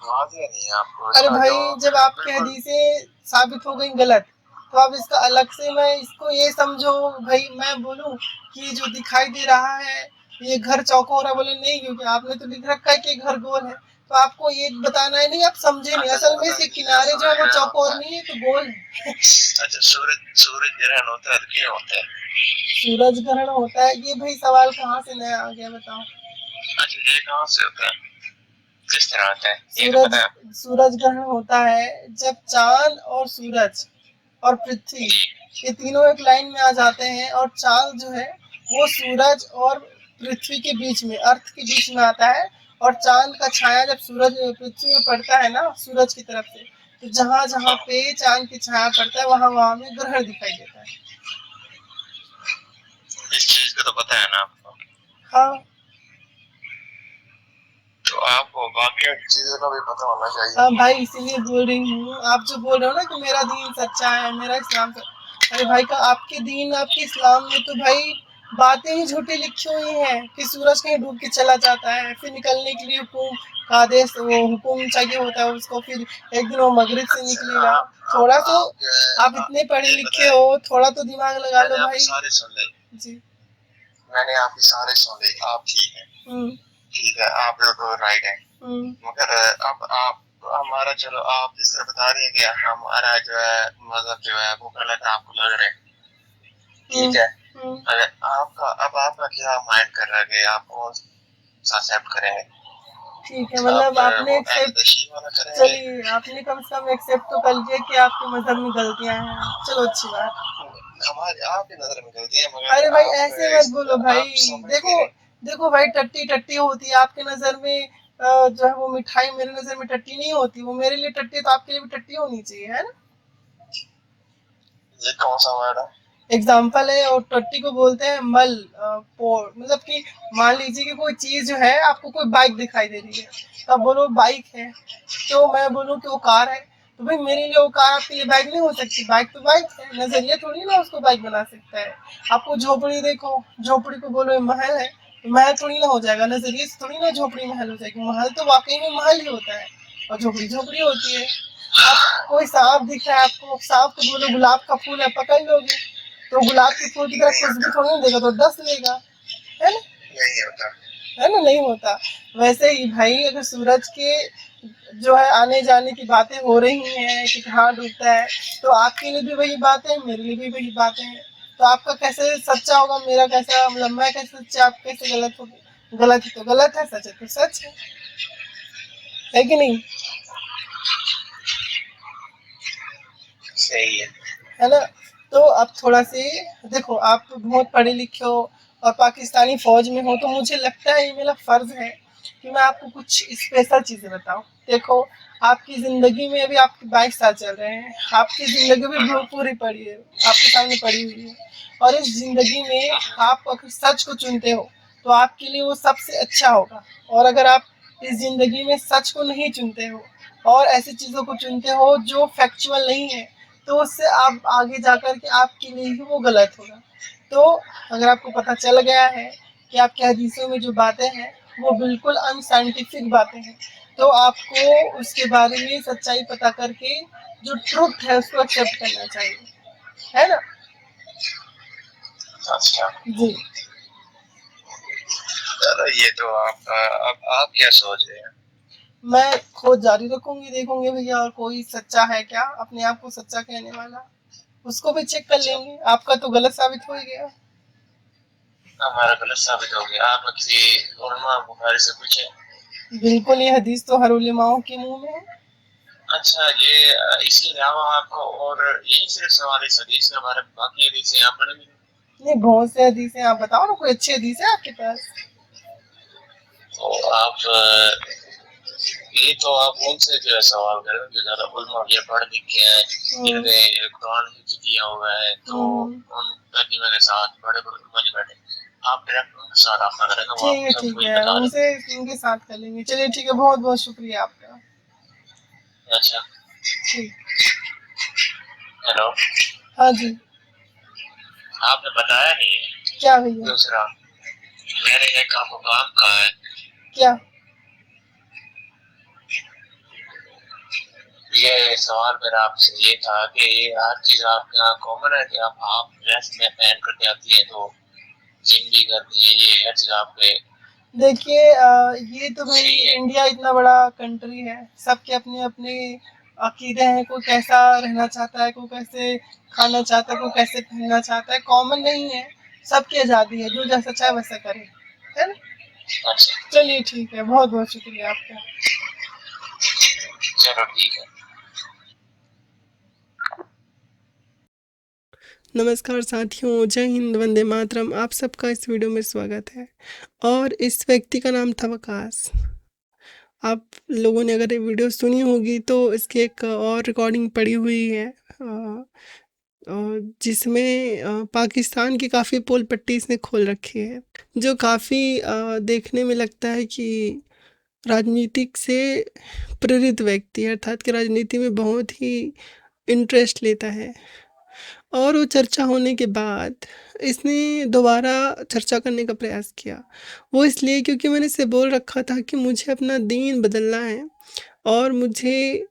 नहीं है आपको। अरे भाई जब आपकी हदीसें साबित हो गई गलत, तो आप इसका अलग से, मैं इसको ये समझो भाई, मैं बोलूं कि जो दिखाई दे रहा है ये घर चौकोर है, बोले नहीं, क्योंकि आपने तो लिख रखा है कि घर गोल है, तो आपको ये बताना है नहीं, आप समझे नहीं। असल में इसके किनारे जो है वो चौकोर नहीं है, तो गोल है। अच्छा, सूरज ग्रहण होता है, क्या होता है? सूरज ग्रहण होता है, ये भाई सवाल कहाँ से नया आ गया बताओ। अच्छा, ये कहाँ से होता है, किस तरह होता है? सूरज ग्रहण होता है जब चांद और सूरज और पृथ्वी ये तीनों एक लाइन में आ जाते हैं, और चांद जो है वो सूरज और पृथ्वी के बीच में, अर्थ के बीच में आता है, और चांद का छाया जब सूरज पृथ्वी में पड़ता है ना सूरज की तरफ से, तो जहाँ जहाँ पे चांद की छाया पड़ता है वहां वहां में ग्रहण दिखाई देता है। इस चीज का तो पता है ना आपको? हाँ तो आपको बाकी चीजों का भी पता होना चाहिए। हाँ भाई, इसीलिए बोल रही हूँ। आप जो बोल रहे हो ना कि मेरा दीन सच्चा है, मेरा इस्लाम अरे भाई का आपके दीन आपके इस्लाम में तो भाई बातें ही झूठी लिखी हुई हैं कि सूरज कहीं डूब के चला जाता है, फिर निकलने के लिए हुकुम का आदेश, वो हुकुम चाहिए होता है उसको, फिर एक दिन वो मगरिब से निकलेगा। थोड़ा तो आप इतने पढ़े लिखे हो, थोड़ा तो दिमाग लगा लो भाई। सारे सुन ले जी, मैंने आपकी सारे सुन ले, आप ठीक है, ठीक है, आप बिल्कुल राइट है, मगर अब आप हमारा, चलो आप जिस तरह बता रही हैं कि हमारा जो है मजहब जो है वो गलत आपको लग रहा है, ठीक है, अगर आपका अब आपका क्या माइंड कर रहा है कि आप कौन सा एक्सेप्ट करेंगे? ठीक है, मतलब आपने एक्सेप्ट, चलिए आपने कम से कम एक्सेप्ट तो कर लिया कि आपके मजहब में गलतियां हैं, चलो अच्छी बात। हमारे आपकी नजर में गलतियां, मगर अरे भाई ऐसे मत बोलो भाई, देखो देखो भाई, टट्टी टट्टी होती है आपके नजर में, जो है वो मिठाई मेरे नजर में टट्टी नहीं होती, वो मेरे लिए टट्टी तो आपके लिए भी टट्टी होनी चाहिए, है ना? ये कौन सा वर्ड है? एग्जाम्पल है, और टट्टी को बोलते हैं मल, पोर, मतलब कि मान लीजिए कि कोई चीज जो है, आपको कोई बाइक दिखाई दे रही है, तो आप बोलो बाइक है, तो मैं बोलूँ कि वो कार है, तो भाई मेरे लिए वो कार आपके लिए बाइक नहीं हो सकती, बाइक तो बाइक है, नजरिया थोड़ी ना उसको बाइक बना सकता है। आपको झोपड़ी देखो, झोपड़ी को बोलो महल है, तो महल थोड़ी ना हो जाएगा, नजरिए से थोड़ी ना झोपड़ी महल हो जाएगी, महल तो वाकई में महल ही होता है, और झोपड़ी झोपड़ी होती है। आप कोई सांप दिख रहा है आपको, सांप को बोलो गुलाब का फूल है, पकड़ लोगे, तो गुलाब के फूल की तरह खुशबू थोड़ी ना देगा, तो डस लेगा, है ना? नहीं होता, है ना, नहीं होता। वैसे ही भाई, अगर सूरज के जो है आने जाने की बातें हो रही हैं कि कहाँ डूबता है, तो आपके लिए भी वही बातें, मेरे लिए भी वही बातें हैं, तो आपका कैसे सच्चा होगा, मेरा कैसा, मतलब मैं कैसे सच्चा, आप कैसे गलत होगी? गलत है तो गलत है, सच है तो सच है कि नहीं? सही है ना? तो अब थोड़ा से देखो, आप बहुत पढ़े लिखे हो और पाकिस्तानी फौज में हो, तो मुझे लगता है ये मेरा फर्ज है कि मैं आपको कुछ स्पेशल चीजें बताऊं। देखो, आपकी जिंदगी में अभी आपके 22 साल चल रहे हैं, आपकी जिंदगी भी बहुत पूरी पड़ी है, आपके सामने पड़ी हुई है, और इस जिंदगी में आप अगर सच को चुनते हो तो आपके लिए वो सबसे अच्छा होगा, और अगर आप इस जिंदगी में सच को नहीं चुनते हो और ऐसी चीजों को चुनते हो जो फैक्चुअल नहीं है, तो उससे आप आगे जाकर के आपके लिए ही वो गलत होगा। तो अगर आपको पता चल गया है कि आपके हदीसों में जो बातें हैं वो बिल्कुल अनसाइंटिफिक बातें हैं, तो आपको उसके बारे में सच्चाई पता करके जो ट्रुथ है उसको एक्सेप्ट करना चाहिए, है ना? अच्छा जी, चलो ये तो आपका, अब आप क्या सोच रहे हैं? मैं खोज जारी रखूंगी, देखूंगी भैया और कोई सच्चा है क्या, अपने आप को सच्चा कहने वाला, उसको भी चेक कर लेंगे। आपका तो गलत साबित हो ही गया, हमारा गलत साबित हो गया। आप किसी उलमा बुखारी से पूछे। बिल्कुल, ये हदीस तो हर उलमाओं के मुंह में है। अच्छा, ये इसके अलावा आपको और यही सिर्फ सवाल इस हदीस के बारे में, बाकी हदीसें आप पढ़ेंगे? नहीं, बहुत से हदीसें, आप बताओ ना कोई अच्छी हदीस है आपके पास। तो आप ये तो आप उनसे जो है सवाल करें जो ज्यादा उलमा ये पढ़ लिख के हैं, जिन्होंने कुरान हिफ्ज़ किया हुआ है, तो उन तर्जुमे के साथ बड़े बड़े उलमा जो बैठे, आप डायरेक्ट उनके साथ आपका करेंगे। ठीक है, ठीक है, उनसे उनके साथ कर लेंगे। चलिए ठीक है, बहुत बहुत शुक्रिया आपका। अच्छा ठीक, हेलो, हाँ जी, आपने बताया नहीं है क्या भैया? दूसरा, मेरे एक आपको काम का है क्या? ये सवाल मेरा आपसे ये था कि ये हर चीज आपके यहाँ कॉमन है कि आप हाफ ड्रेस में पहन करके आती है, तो जिम भी करती है, ये हर चीज आप पे? देखिए, ये तो भाई इंडिया इतना बड़ा कंट्री है, सबके अपने अपने अकीदे हैं, कोई कैसा रहना चाहता है, कोई कैसे खाना चाहता है, कोई कैसे पहनना चाहता है, कॉमन नहीं है, सबकी आज़ादी है, जो जैसा चाहे वैसा करे, है ना? अच्छा, चलिए ठीक है, बहुत बहुत शुक्रिया आपका। चलो ठीक है। नमस्कार साथियों, जय हिंद, वंदे मातरम। आप सबका इस वीडियो में स्वागत है, और इस व्यक्ति का नाम था वकास। आप लोगों ने अगर ये वीडियो सुनी होगी तो इसकी एक और रिकॉर्डिंग पड़ी हुई है, जिसमें पाकिस्तान की काफ़ी पोल पट्टी इसने खोल रखी है, जो काफ़ी देखने में लगता है कि राजनीतिक से प्रेरित व्यक्ति है, अर्थात कि राजनीति में बहुत ही इंटरेस्ट लेता है। और वो चर्चा होने के बाद इसने दोबारा चर्चा करने का प्रयास किया। वो इसलिए क्योंकि मैंने इसे बोल रखा था कि मुझे अपना दीन बदलना है और मुझे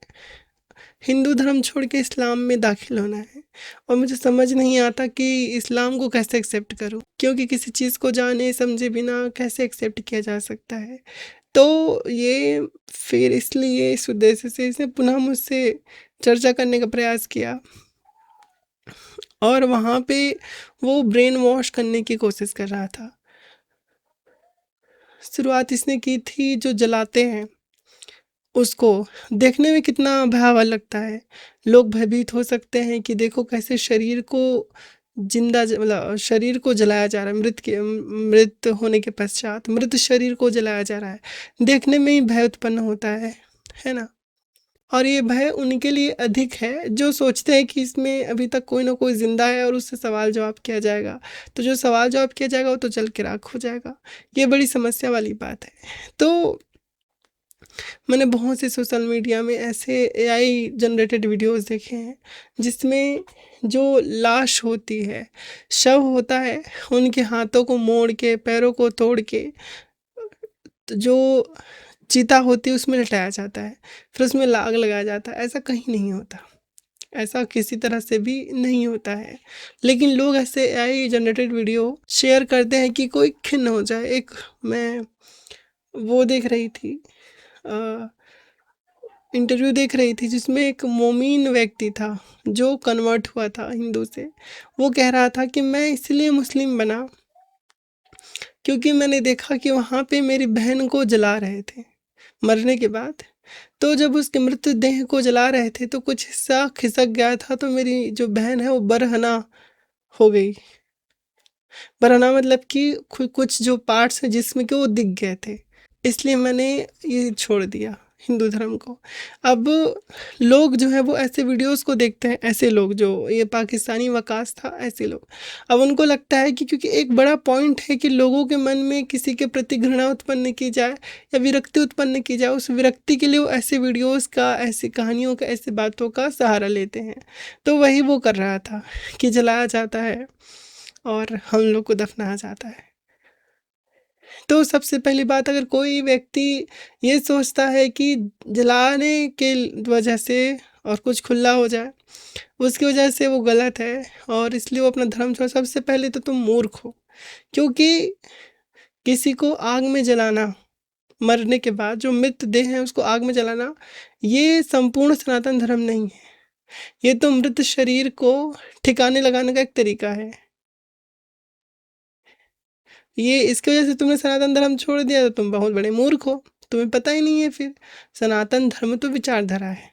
हिंदू धर्म छोड़ के इस्लाम में दाखिल होना है। और मुझे समझ नहीं आता कि इस्लाम को कैसे एक्सेप्ट करूं, क्योंकि किसी चीज़ को जाने समझे बिना कैसे एक्सेप्ट किया जा सकता है। तो ये फिर इसलिए इस उद्देश्य से इसने पुनः मुझसे चर्चा करने का प्रयास किया और वहाँ पे वो ब्रेन वॉश करने की कोशिश कर रहा था। शुरुआत इसने की थी जो जलाते हैं उसको, देखने में कितना भयावह लगता है। लोग भयभीत हो सकते हैं कि देखो कैसे शरीर को मतलब शरीर को जलाया जा रहा है, मृत होने के पश्चात मृत शरीर को जलाया जा रहा है। देखने में ही भय उत्पन्न होता है ना। और ये भय उनके लिए अधिक है जो सोचते हैं कि इसमें अभी तक कोई ना कोई जिंदा है और उससे सवाल जवाब किया जाएगा, तो जो सवाल जवाब किया जाएगा वो तो जल के राख हो जाएगा। ये बड़ी समस्या वाली बात है। तो मैंने बहुत से सोशल मीडिया में ऐसे एआई जनरेटेड वीडियोस देखे हैं जिसमें जो लाश होती है, शव होता है, उनके हाथों को मोड़ के पैरों को तोड़ के तो जो चिता होती है उसमें लटाया जाता है, फिर उसमें आग लगाया जाता है। ऐसा कहीं नहीं होता, ऐसा किसी तरह से भी नहीं होता है। लेकिन लोग ऐसे एआई जनरेटेड वीडियो शेयर करते हैं कि कोई खिन्न हो जाए। एक मैं वो देख रही थी, इंटरव्यू देख रही थी जिसमें एक मोमीन व्यक्ति था जो कन्वर्ट हुआ था हिंदू से। वो कह रहा था कि मैं इसलिए मुस्लिम बना क्योंकि मैंने देखा कि वहाँ पे मेरी बहन को जला रहे थे मरने के बाद। तो जब उसके मृतदेह को जला रहे थे तो कुछ हिस्सा खिसक गया था, तो मेरी जो बहन है वो बरहना हो गई। बरहना मतलब कि कुछ जो पार्ट्स हैं जिसमें के वो दिख गए थे, इसलिए मैंने ये छोड़ दिया हिंदू धर्म को। अब लोग जो है वो ऐसे वीडियोस को देखते हैं, ऐसे लोग जो ये पाकिस्तानी वकास था, ऐसे लोग अब उनको लगता है कि क्योंकि एक बड़ा पॉइंट है कि लोगों के मन में किसी के प्रति घृणा उत्पन्न की जाए या विरक्ति उत्पन्न की जाए, उस विरक्ति के लिए वो ऐसे वीडियोस का, ऐसी कहानियों का, ऐसी बातों का सहारा लेते हैं। तो वही वो कर रहा था कि जलाया जाता है और हम लोग को दफनाया जाता है। तो सबसे पहली बात, अगर कोई व्यक्ति ये सोचता है कि जलाने के वजह से और कुछ खुला हो जाए, उसकी वजह से वो गलत है और इसलिए वो अपना धर्म छोड़। सबसे पहले तो तुम मूर्ख हो, क्योंकि किसी को आग में जलाना, मरने के बाद जो मृत देह है उसको आग में जलाना, ये संपूर्ण सनातन धर्म नहीं है। ये तो मृत शरीर को ठिकाने लगाने का एक तरीका है। ये इसकी वजह से तुमने सनातन धर्म छोड़ दिया तो तुम बहुत बड़े मूर्ख हो, तुम्हें पता ही नहीं है। फिर सनातन धर्म तो विचारधारा है,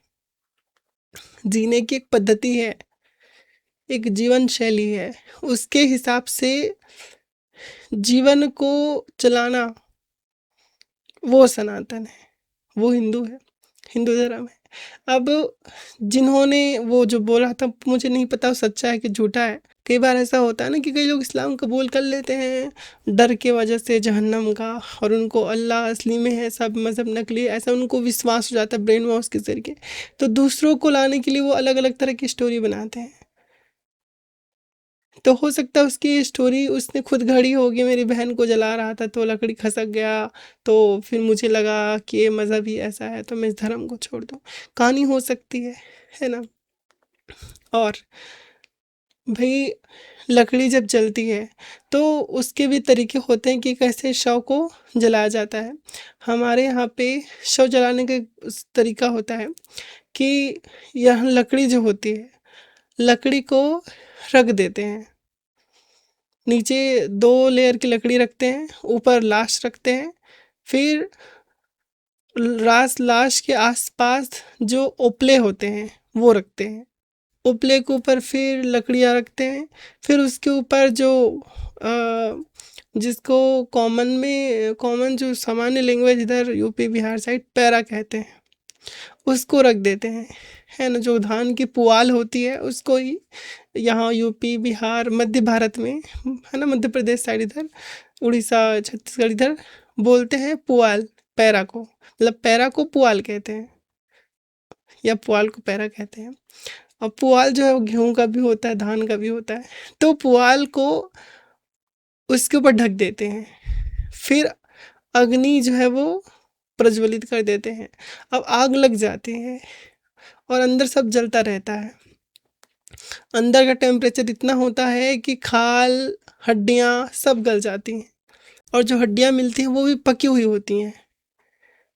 जीने की एक पद्धति है, एक जीवन शैली है, उसके हिसाब से जीवन को चलाना, वो सनातन है, वो हिंदू है, हिंदू धर्म है। अब जिन्होंने वो जो बोला था, मुझे नहीं पता वो सच्चा है कि झूठा है। कई बार ऐसा होता है ना कि कई लोग इस्लाम कबूल कर लेते हैं डर के वजह से जहन्नम का, और उनको अल्लाह असली में है, सब मज़हब नकली है, ऐसा उनको विश्वास हो जाता है ब्रेन वॉश के ज़रिए। तो दूसरों को लाने के लिए वो अलग अलग तरह की स्टोरी बनाते हैं। तो हो सकता है उसकी स्टोरी उसने खुद घड़ी होगी, मेरी बहन को जला रहा था तो लकड़ी खसक गया, तो फिर मुझे लगा कि ये मज़हब ही ऐसा है तो मैं इस धर्म को छोड़ दूँ। कहानी हो सकती है ना। और भाई लकड़ी जब जलती है तो उसके भी तरीके होते हैं कि कैसे शव को जलाया जाता है। हमारे यहाँ पे शव जलाने का तरीका होता है कि यहाँ लकड़ी जो होती है, लकड़ी को रख देते हैं, नीचे 2 लेयर की लकड़ी रखते हैं, ऊपर लाश रखते हैं, फिर लाश के आसपास जो उपले होते हैं वो रखते हैं, उपले के ऊपर फिर लकड़ियाँ रखते हैं, फिर उसके ऊपर जो जिसको कॉमन जो सामान्य लैंग्वेज इधर यूपी बिहार साइड पैरा कहते हैं, उसको रख देते हैं, है ना। जो धान की पुआल होती है उसको ही यहाँ यूपी बिहार मध्य भारत में, है ना, मध्य प्रदेश साइड इधर, उड़ीसा छत्तीसगढ़ इधर बोलते हैं पुआल, पैरा को, मतलब पैरा को पुआल कहते हैं या पुआल को पैरा कहते हैं। और पुआल जो है वो गेहूं का भी होता है, धान का भी होता है। तो पुआल को उसके ऊपर ढक देते हैं, फिर अग्नि जो है वो प्रज्वलित कर देते हैं। अब आग लग जाती है और अंदर सब जलता रहता है। अंदर का टेम्परेचर इतना होता है कि खाल, हड्डियाँ सब गल जाती हैं, और जो हड्डियाँ मिलती हैं वो भी पकी हुई होती हैं।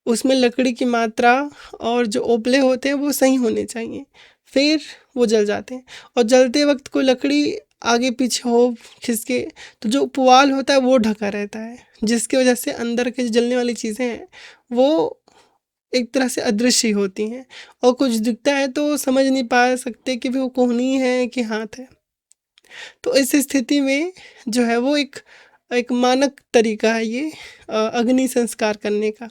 उसमें लकड़ी की मात्रा और जो ओपले होते हैं वो सही होने चाहिए, फिर वो जल जाते हैं। और जलते वक्त कोई लकड़ी आगे पीछे हो खिसके तो जो पुआल होता है वो ढका रहता है, जिसकी वजह से अंदर के जो जलने वाली चीज़ें हैं वो एक तरह से अदृश्य होती हैं, और कुछ दिखता है तो समझ नहीं पा सकते कि वो कोहनी है कि हाथ है। तो इस स्थिति में जो है वो एक एक मानक तरीका है ये अग्नि संस्कार करने का,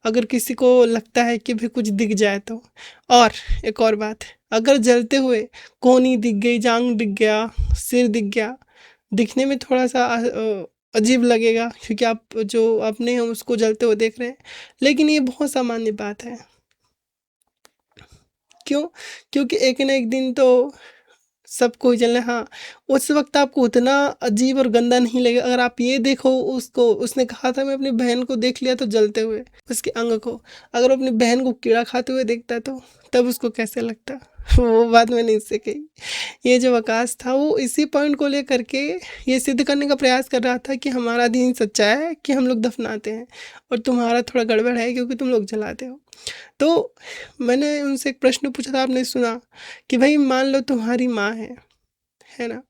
अगर किसी को लगता है कि भाई कुछ दिख जाए तो। और एक और बात है, अगर जलते हुए कोहनी दिख गई, जांग दिख गया, सिर दिख गया, दिखने में थोड़ा सा अजीब लगेगा क्योंकि आप जो अपने हैं उसको जलते हुए देख रहे हैं, लेकिन ये बहुत सामान्य बात है। क्यों? क्योंकि एक न एक दिन तो सबको ही जलना है। हाँ, उस वक्त आपको उतना अजीब और गंदा नहीं लगेगा अगर आप ये देखो उसको, उसने कहा था मैं अपनी बहन को देख लिया तो जलते हुए उसके अंग को, अगर वो अपनी बहन को कीड़ा खाते हुए देखता तो तब उसको कैसे लगता। वो बात मैंने इससे कही। ये जो वकास था वो इसी पॉइंट को लेकर के ये सिद्ध करने का प्रयास कर रहा था कि हमारा दीन सच्चा है कि हम लोग दफनाते हैं, और तुम्हारा थोड़ा गड़बड़ है क्योंकि तुम लोग जलाते हो। तो मैंने उनसे एक प्रश्न पूछा था, आपने सुना कि भाई मान लो तुम्हारी माँ है ना,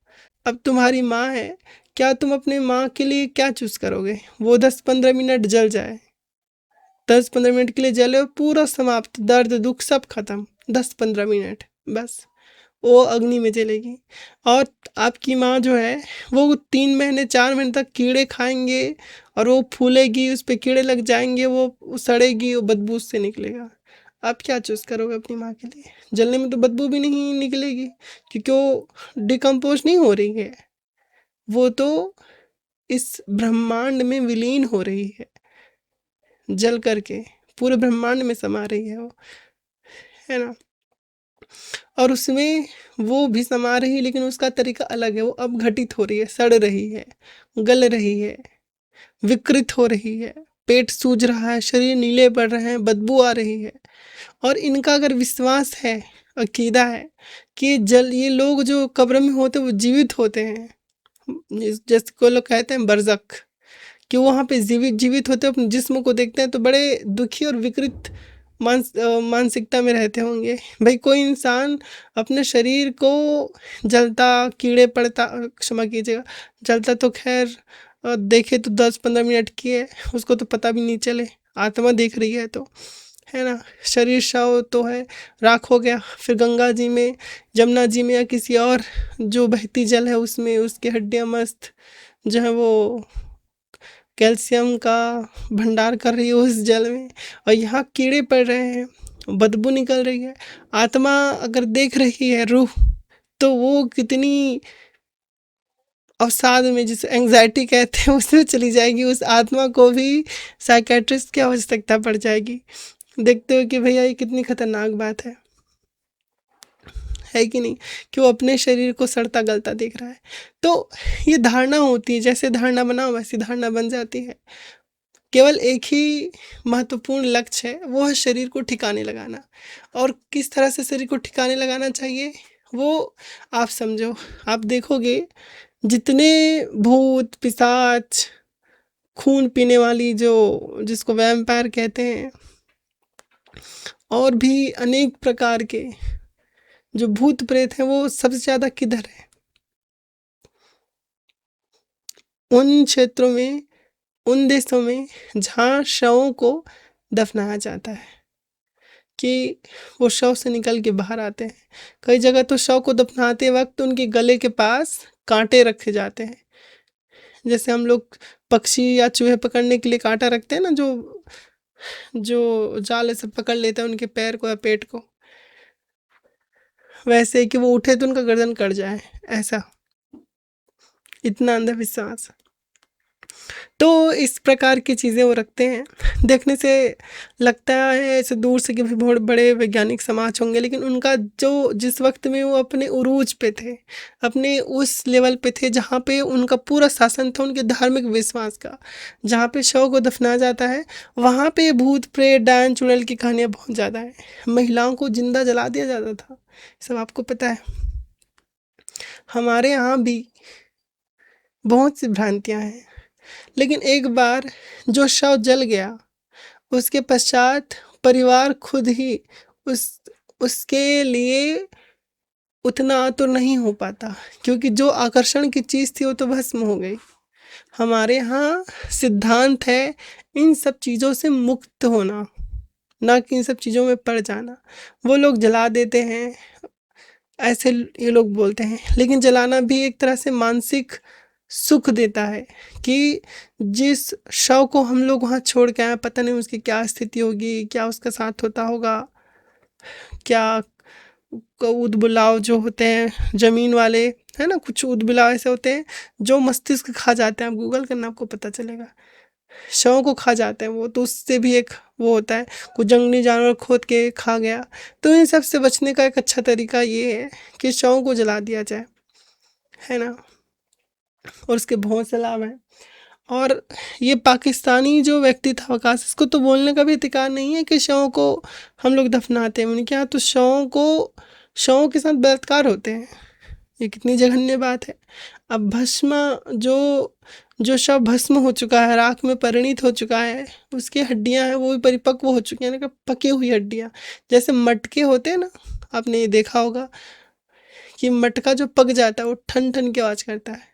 अब तुम्हारी माँ है, क्या तुम अपने माँ के लिए क्या चूज़ करोगे? वो 10-15 मिनट जल जाए, 10-15 मिनट के लिए जले और पूरा समाप्त, दर्द दुख सब खत्म, 10-15 मिनट बस वो अग्नि में जलेगी। और आपकी माँ जो है वो 3 महीने 4 महीने तक कीड़े खाएंगे और वो फूलेगी, उस पर कीड़े लग जाएंगे, वो सड़ेगी, वो बदबू से निकलेगा। आप क्या चूज़ करोगे अपनी माँ के लिए? जलने में तो बदबू भी नहीं निकलेगी क्योंकि वो डिकम्पोज नहीं हो रही है, वो तो इस ब्रह्मांड में विलीन हो रही है, जल करके पूरे ब्रह्मांड में समा रही है वो, है ना। और उसमें वो भी समा रही है लेकिन उसका तरीका अलग है, वो अब घटित हो रही है, सड़ रही है, गल रही है, विकृत हो रही है, पेट सूज रहा है, शरीर नीले पड़ रहे हैं, बदबू आ रही है। और इनका अगर विश्वास है, अकीदा है कि जल ये लोग जो कब्र में होते हैं वो जीवित होते हैं, जैसे को लोग कहते हैं बरज़ख, कि वहाँ पे जीवित जीवित होते हैं, अपने जिस्म को देखते हैं तो बड़े दुखी और विकृत मानसिकता में रहते होंगे। भाई कोई इंसान अपने शरीर को जलता, कीड़े पड़ता, क्षमा कीजिएगा, जलता तो खैर देखे तो 10-15 मिनट की है, उसको तो पता भी नहीं चले, आत्मा देख रही है तो, है ना। शरीर शव तो है, राख हो गया, फिर गंगा जी में, जमुना जी में या किसी और जो बहती जल है उसमें उसकी हड्डियाँ मस्त जो है वो कैल्शियम का भंडार कर रही है उस जल में, और यहाँ कीड़े पड़ रहे हैं, बदबू निकल रही है। आत्मा अगर देख रही है रूह, तो वो कितनी अवसाद में, जिसे एंग्जाइटी कहते हैं, उसमें चली जाएगी। उस आत्मा को भी साइकेट्रिस्ट की आवश्यकता पड़ जाएगी। देखते हो कि भैया ये कितनी खतरनाक बात है कि नहीं, कि वो अपने शरीर को सड़ता गलता देख रहा है। तो ये धारणा होती है, जैसे धारणा बनाओ वैसी धारणा बन जाती है। केवल एक ही महत्वपूर्ण लक्ष्य है, वो है शरीर को ठिकाने लगाना। और किस तरह से शरीर को ठिकाने लगाना चाहिए वो आप समझो। आप देखोगे जितने भूत पिशाच, खून पीने वाली जो जिसको वैम्पायर कहते हैं, और भी अनेक प्रकार के जो भूत प्रेत हैं, वो सबसे ज़्यादा किधर है? उन क्षेत्रों में, उन देशों में जहाँ शवों को दफनाया जाता है, कि वो शव से निकल के बाहर आते हैं। कई जगह तो शव को दफनाते वक्त उनके गले के पास कांटे रखे जाते हैं, जैसे हम लोग पक्षी या चूहे पकड़ने के लिए कांटा रखते हैं ना, जो जो जाल से पकड़ लेते हैं उनके पैर को या पेट को, वैसे कि वो उठे तो उनका गर्दन कट जाए, ऐसा, इतना अंधविश्वास। तो इस प्रकार की चीज़ें वो रखते हैं। देखने से लगता है ऐसे दूर से कि भी बहुत बड़े वैज्ञानिक समाज होंगे, लेकिन उनका जो जिस वक़्त में वो अपने उरूज पे थे, अपने उस लेवल पे थे जहाँ पे उनका पूरा शासन था उनके धार्मिक विश्वास का, जहाँ पे शव को दफनाया जाता है, वहाँ पे भूत प्रेत डायन चुड़ैल की कहानियाँ बहुत ज़्यादा हैं। महिलाओं को जिंदा जला दिया जाता था, सब आपको पता है। हमारे यहाँ भी बहुत सी भ्रांतियाँ हैं, लेकिन एक बार जो शव जल गया उसके पश्चात परिवार खुद ही उस उसके लिए उतना आतुर नहीं हो पाता, क्योंकि जो आकर्षण की चीज़ थी वो तो भस्म हो गई। हमारे यहाँ सिद्धांत है इन सब चीज़ों से मुक्त होना, ना कि इन सब चीज़ों में पड़ जाना। वो लोग जला देते हैं, ऐसे ये लोग बोलते हैं, लेकिन जलाना भी एक तरह से मानसिक सुख देता है कि जिस शव को हम लोग वहाँ छोड़ के आए, पता नहीं उसकी क्या स्थिति होगी, क्या उसका साथ होता होगा, क्या ऊद-बुलाव जो होते हैं ज़मीन वाले, है ना? कुछ ऊद-बुलाव ऐसे होते हैं जो मस्तिष्क खा जाते हैं, आप गूगल करना आपको पता चलेगा। शवों को खा जाते हैं वो, तो उससे भी एक वो होता है, कोई जंगली जानवर खोद के खा गया। तो इन सब से बचने का एक अच्छा तरीका ये है कि शवों को जला दिया जाए, है ना? और उसके बहुत से लाभ हैं। और ये पाकिस्तानी जो व्यक्ति था वकास, इसको तो बोलने का भी अधिकार नहीं है कि शवों को हम लोग दफनाते हैं। उनके यहाँ तो शवों के साथ बलात्कार होते हैं। ये कितनी जघन्य बात है। अब भस्म जो जो शव भस्म हो चुका है, राख में परिणित हो चुका है, उसकी हड्डियां हैं वो भी परिपक्व हो चुकी हैं, यानी कि पकी हुई हड्डियां। जैसे मटके होते हैं ना, आपने ये देखा होगा कि मटका जो पक जाता है वो ठन ठन की आवाज करता है।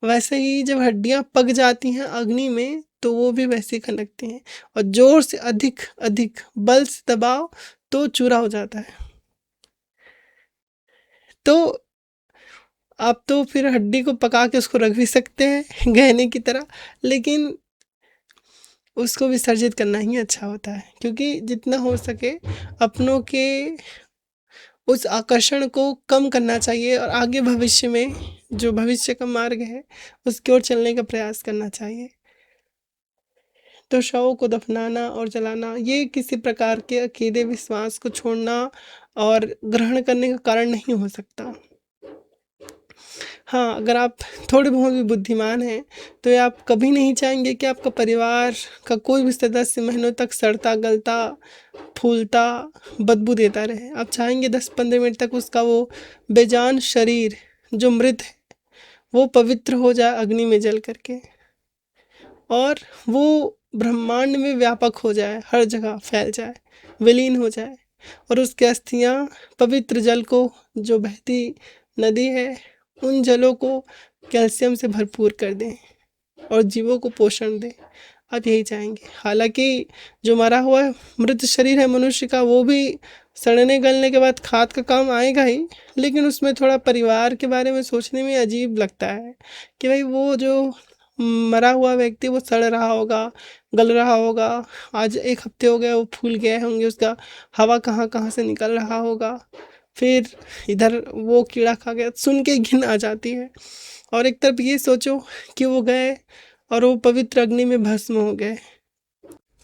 वैसे ही जब हड्डियां पक जाती हैं अग्नि में तो वो भी वैसे ही खनकती हैं, और जोर से अधिक अधिक बल से दबाओ तो चूरा हो जाता है। तो आप तो फिर हड्डी को पका के उसको रख भी सकते हैं गहने की तरह, लेकिन उसको विसर्जित करना ही अच्छा होता है, क्योंकि जितना हो सके अपनों के उस आकर्षण को कम करना चाहिए और आगे भविष्य में जो भविष्य का मार्ग है उसकी ओर चलने का प्रयास करना चाहिए। तो शवों को दफनाना और जलाना ये किसी प्रकार के अकीदे विश्वास को छोड़ना और ग्रहण करने का कारण नहीं हो सकता। हाँ, अगर आप थोड़े बहुत भी बुद्धिमान हैं तो ये आप कभी नहीं चाहेंगे कि आपका परिवार का कोई भी सदस्य महीनों तक सड़ता गलता फूलता बदबू देता रहे। आप चाहेंगे 10-15 मिनट तक उसका वो बेजान शरीर जो मृत है वो पवित्र हो जाए अग्नि में जल करके, और वो ब्रह्मांड में व्यापक हो जाए, हर जगह फैल जाए, विलीन हो जाए, और उसकी अस्थियाँ पवित्र जल को, जो बहती नदी है उन जलों को कैल्शियम से भरपूर कर दें और जीवों को पोषण दें। आप यही चाहेंगे। हालांकि जो मरा हुआ मृत शरीर है मनुष्य का वो भी सड़ने गलने के बाद खाद का काम आएगा ही, लेकिन उसमें थोड़ा परिवार के बारे में सोचने में अजीब लगता है कि भाई वो जो मरा हुआ व्यक्ति वो सड़ रहा होगा, गल रहा होगा, आज 1 हफ्ते हो गए वो फूल गए होंगे, उसका हवा कहाँ कहाँ से निकल रहा होगा, फिर इधर वो कीड़ा खा गया, सुन के घिन आ जाती है। और एक तरफ ये सोचो कि वो गए और वो पवित्र अग्नि में भस्म हो गए,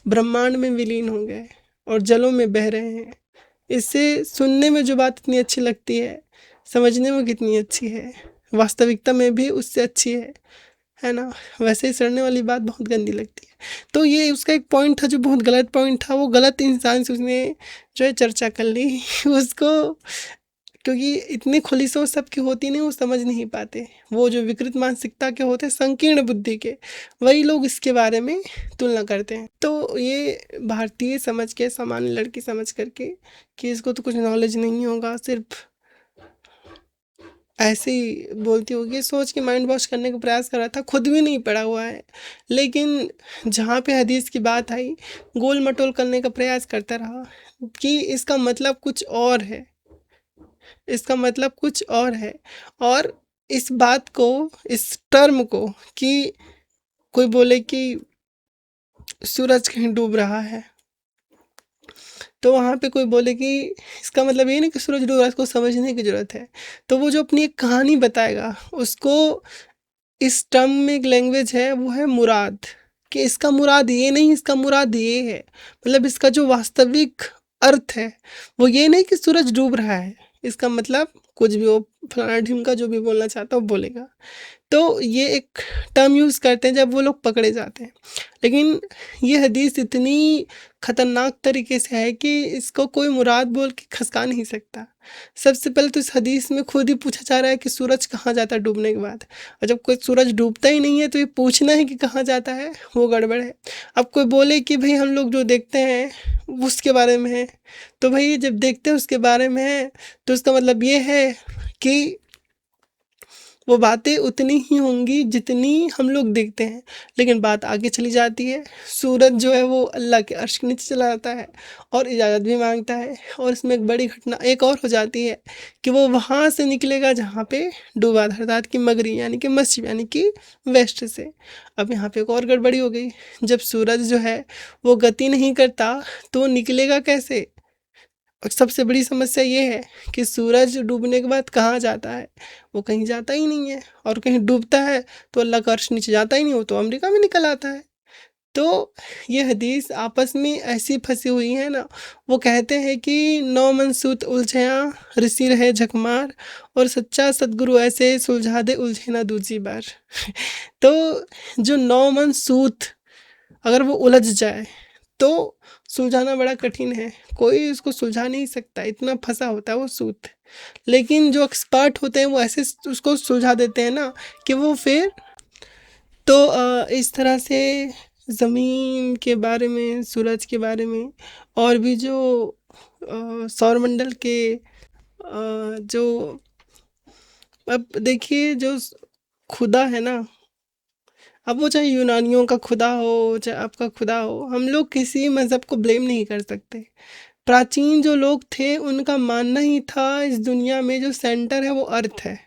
ब्रह्मांड में विलीन हो गए और जलों में बह रहे हैं। इससे सुनने में जो बात इतनी अच्छी लगती है, समझने में कितनी अच्छी है, वास्तविकता में भी उससे अच्छी है ना? वैसे ही सड़ने वाली बात बहुत गंदी लगती है। तो ये उसका एक पॉइंट था जो बहुत गलत पॉइंट था, वो गलत इंसान से उसने जो है चर्चा कर ली उसको, क्योंकि इतनी खुली सोच सबकी होती नहीं, वो समझ नहीं पाते। वो जो विकृत मानसिकता के होते हैं, संकीर्ण बुद्धि के, वही लोग इसके बारे में तुलना करते हैं। तो ये भारतीय समझ के, सामान्य लड़की समझ करके कि इसको तो कुछ नॉलेज नहीं होगा, सिर्फ ऐसे ही बोलती होगी, सोच के माइंड वॉश करने का प्रयास कर रहा था, खुद भी नहीं पढ़ा हुआ है, लेकिन जहाँ पे हदीस की बात आई गोल मटोल करने का प्रयास करता रहा कि इसका मतलब कुछ और है, इसका मतलब कुछ और है। और इस बात को, इस टर्म को, कि कोई बोले कि सूरज कहीं डूब रहा है तो वहाँ पे कोई बोले कि इसका मतलब ये नहीं कि सूरज डूब रहा है, इसको समझने की ज़रूरत है। तो वो जो अपनी एक कहानी बताएगा उसको इस टर्म में एक लैंग्वेज है, वो है मुराद, कि इसका मुराद ये नहीं, इसका मुराद ये है। मतलब इसका जो वास्तविक अर्थ है वो ये नहीं कि सूरज डूब रहा है, इसका मतलब कुछ भी हो, फलाना ढिमका जो भी बोलना चाहता है वो बोलेगा। तो ये एक टर्म यूज़ करते हैं जब वो लोग पकड़े जाते हैं। लेकिन ये हदीस इतनी ख़तरनाक तरीके से है कि इसको कोई मुराद बोल के खसका नहीं सकता। सबसे पहले तो इस हदीस में खुद ही पूछा जा रहा है कि सूरज कहाँ जाता है डूबने के बाद, और जब कोई सूरज डूबता ही नहीं है तो ये पूछना है कि कहाँ जाता है, वो गड़बड़ है। अब कोई बोले कि भाई हम लोग जो देखते हैं उसके बारे में है, तो भाई जब देखते हैं उसके बारे में है तो इसका मतलब ये है कि वो बातें उतनी ही होंगी जितनी हम लोग देखते हैं। लेकिन बात आगे चली जाती है, सूरज जो है वो अल्लाह के अर्श के नीचे चला जाता है और इजाज़त भी मांगता है, और इसमें एक बड़ी घटना एक और हो जाती है कि वो वहाँ से निकलेगा जहाँ पे डूबा था, अर्थात कि मगरी यानी कि मस्जिद यानी कि वेस्ट से। अब यहाँ पे एक और गड़बड़ी हो गई, जब सूरज जो है वो गति नहीं करता तो वो निकलेगा कैसे? और सबसे बड़ी समस्या ये है कि सूरज डूबने के बाद कहाँ जाता है, वो कहीं जाता ही नहीं है, और कहीं डूबता है तो अल्लाह का अर्श नीचे जाता ही नहीं, वो तो अमेरिका में निकल आता है। तो ये हदीस आपस में ऐसी फंसी हुई है ना, वो कहते हैं कि नौ मनसूत उलझियाँ ऋषि रहे झकमार, और सच्चा सदगुरु ऐसे सुलझा दे उलझे ना दूजी बार। तो जो नौ मनसूत अगर वो उलझ जाए तो सुलझाना बड़ा कठिन है, कोई उसको सुलझा नहीं सकता, इतना फंसा होता है वो सूत। लेकिन जो एक्सपर्ट होते हैं वो ऐसे उसको सुलझा देते हैं ना कि वो फिर तो इस तरह से ज़मीन के बारे में, सूरज के बारे में, और भी जो सौरमंडल के जो, अब देखिए जो खुदा है ना, अब वो चाहे यूनानियों का खुदा हो चाहे आपका खुदा हो, हम लोग किसी मज़हब को ब्लेम नहीं कर सकते। प्राचीन जो लोग थे उनका मानना ही था इस दुनिया में जो सेंटर है वो अर्थ है।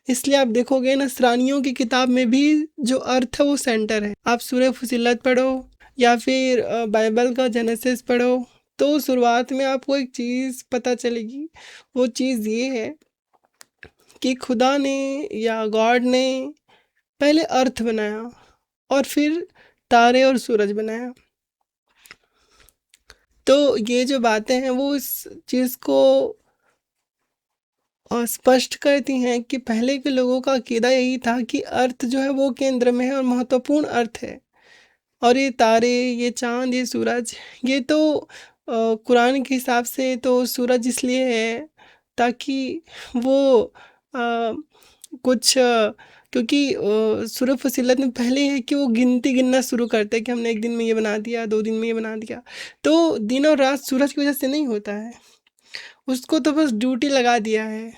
इसलिए आप देखोगे नसरानियों की किताब में भी जो अर्थ है वो सेंटर है। आप सूरह फुसिलत पढ़ो या फिर बाइबल का जेनेसिस पढ़ो, तो शुरुआत में आपको एक चीज़ पता चलेगी। वो चीज़ ये है कि खुदा ने या गॉड ने पहले अर्थ बनाया और फिर तारे और सूरज बनाया। तो ये जो बातें हैं वो इस चीज़ को स्पष्ट करती हैं कि पहले के लोगों का अकीदा यही था कि अर्थ जो है वो केंद्र में है और महत्वपूर्ण अर्थ है, और ये तारे, ये चाँद, ये सूरज, ये तो कुरान के हिसाब से तो सूरज इसलिए है ताकि वो क्योंकि सूरह फसीलत में पहले है कि वो गिनना शुरू करते हैं कि हमने एक दिन में ये बना दिया, 2 दिन में ये बना दिया। तो दिन और रात सूरज की वजह से नहीं होता है, उसको तो बस ड्यूटी लगा दिया है।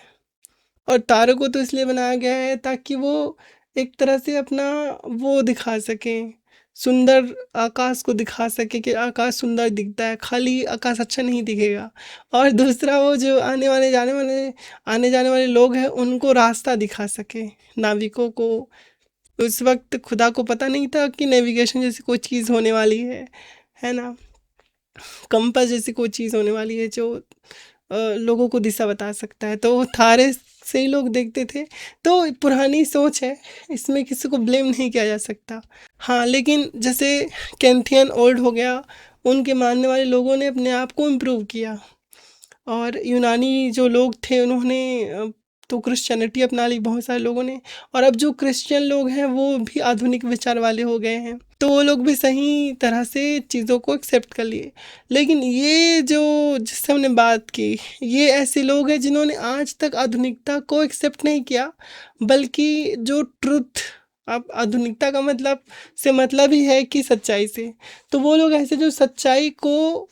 और तारों को तो इसलिए बनाया गया है ताकि वो एक तरह से अपना वो दिखा सकें, सुंदर आकाश को दिखा सके कि आकाश सुंदर दिखता है, खाली आकाश अच्छा नहीं दिखेगा। और दूसरा वो जो आने जाने वाले लोग हैं उनको रास्ता दिखा सके, नाविकों को। उस वक्त खुदा को पता नहीं था कि नेविगेशन जैसी कोई चीज़ होने वाली है ना, कंपास जैसी कोई चीज़ होने वाली है जो लोगों को दिशा बता सकता है, तो तारे से ही लोग देखते थे। तो पुरानी सोच है, इसमें किसी को ब्लेम नहीं किया जा सकता। हाँ, लेकिन जैसे कैंथियन ओल्ड हो गया, उनके मानने वाले लोगों ने अपने आप को इम्प्रूव किया, और यूनानी जो लोग थे उन्होंने तो क्रिश्चियनिटी अपना ली बहुत सारे लोगों ने, और अब जो क्रिश्चियन लोग हैं वो भी आधुनिक विचार वाले हो गए हैं, तो वो लोग भी सही तरह से चीज़ों को एक्सेप्ट कर लिए। लेकिन ये जो जिससे हमने बात की, ये ऐसे लोग हैं जिन्होंने आज तक आधुनिकता को एक्सेप्ट नहीं किया, बल्कि जो ट्रुथ, अब आधुनिकता का मतलब से मतलब ही है कि सच्चाई से, तो वो लोग ऐसे जो सच्चाई को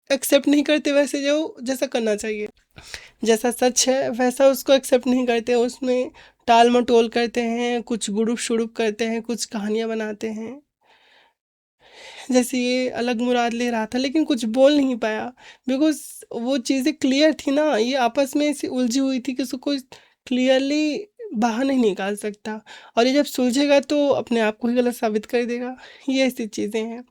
एक्सेप्ट नहीं करते, वैसे जो जैसा करना चाहिए, जैसा सच है वैसा उसको एक्सेप्ट नहीं करते, उसमें टाल मटोल करते हैं, कुछ गुड़ुप शुड़ुप करते हैं, कुछ कहानियाँ बनाते हैं। जैसे ये अलग मुराद ले रहा था लेकिन कुछ बोल नहीं पाया, बिकॉज वो चीज़ें क्लियर थी ना, ये आपस में ऐसी उलझी हुई थी कि उसको कोई क्लियरली बाहर नहीं निकाल सकता, और ये जब सुलझेगा तो अपने आप को ही गलत साबित कर देगा। ये ऐसी चीज़ें हैं,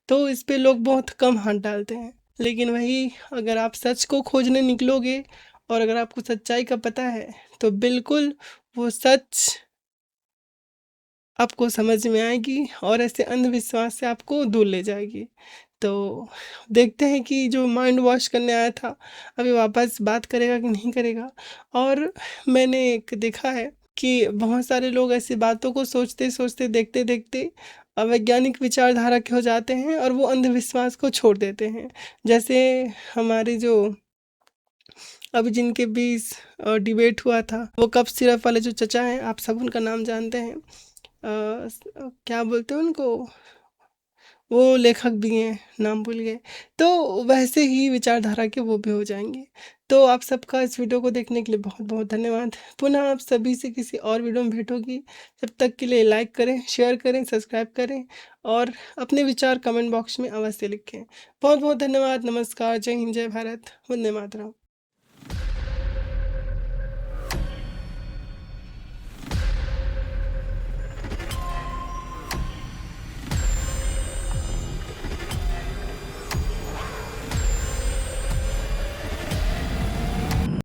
तो इस पे लोग बहुत कम हाथ डालते हैं। लेकिन वही, अगर आप सच को खोजने निकलोगे और अगर आपको सच्चाई का पता है तो बिल्कुल वो सच आपको समझ में आएगी और ऐसे अंधविश्वास से आपको दूर ले जाएगी। तो देखते हैं कि जो माइंड वॉश करने आया था, अभी वापस बात करेगा कि नहीं करेगा। और मैंने एक देखा है कि बहुत सारे लोग ऐसी बातों को सोचते-सोचते, देखते-देखते अवैज्ञानिक विचारधारा के हो जाते हैं और वो अंधविश्वास को छोड़ देते हैं। जैसे हमारे जो अभी जिनके बीच डिबेट हुआ था, वो कप सिरप वाले जो चचा हैं, आप सब उनका नाम जानते हैं। क्या बोलते हैं उनको, वो लेखक भी हैं, नाम भूल गए। तो वैसे ही विचारधारा के वो भी हो जाएँगे। तो आप सबका इस वीडियो को देखने के लिए बहुत-बहुत धन्यवाद। पुनः आप सभी से किसी और वीडियो में भेंट होगी। जब तक के लिए लाइक करें, शेयर करें, सब्सक्राइब करें और अपने विचार कमेंट बॉक्स में अवश्य लिखें। बहुत-बहुत धन्यवाद। नमस्कार, जय हिंद, जय भारत, वंदे मातरम।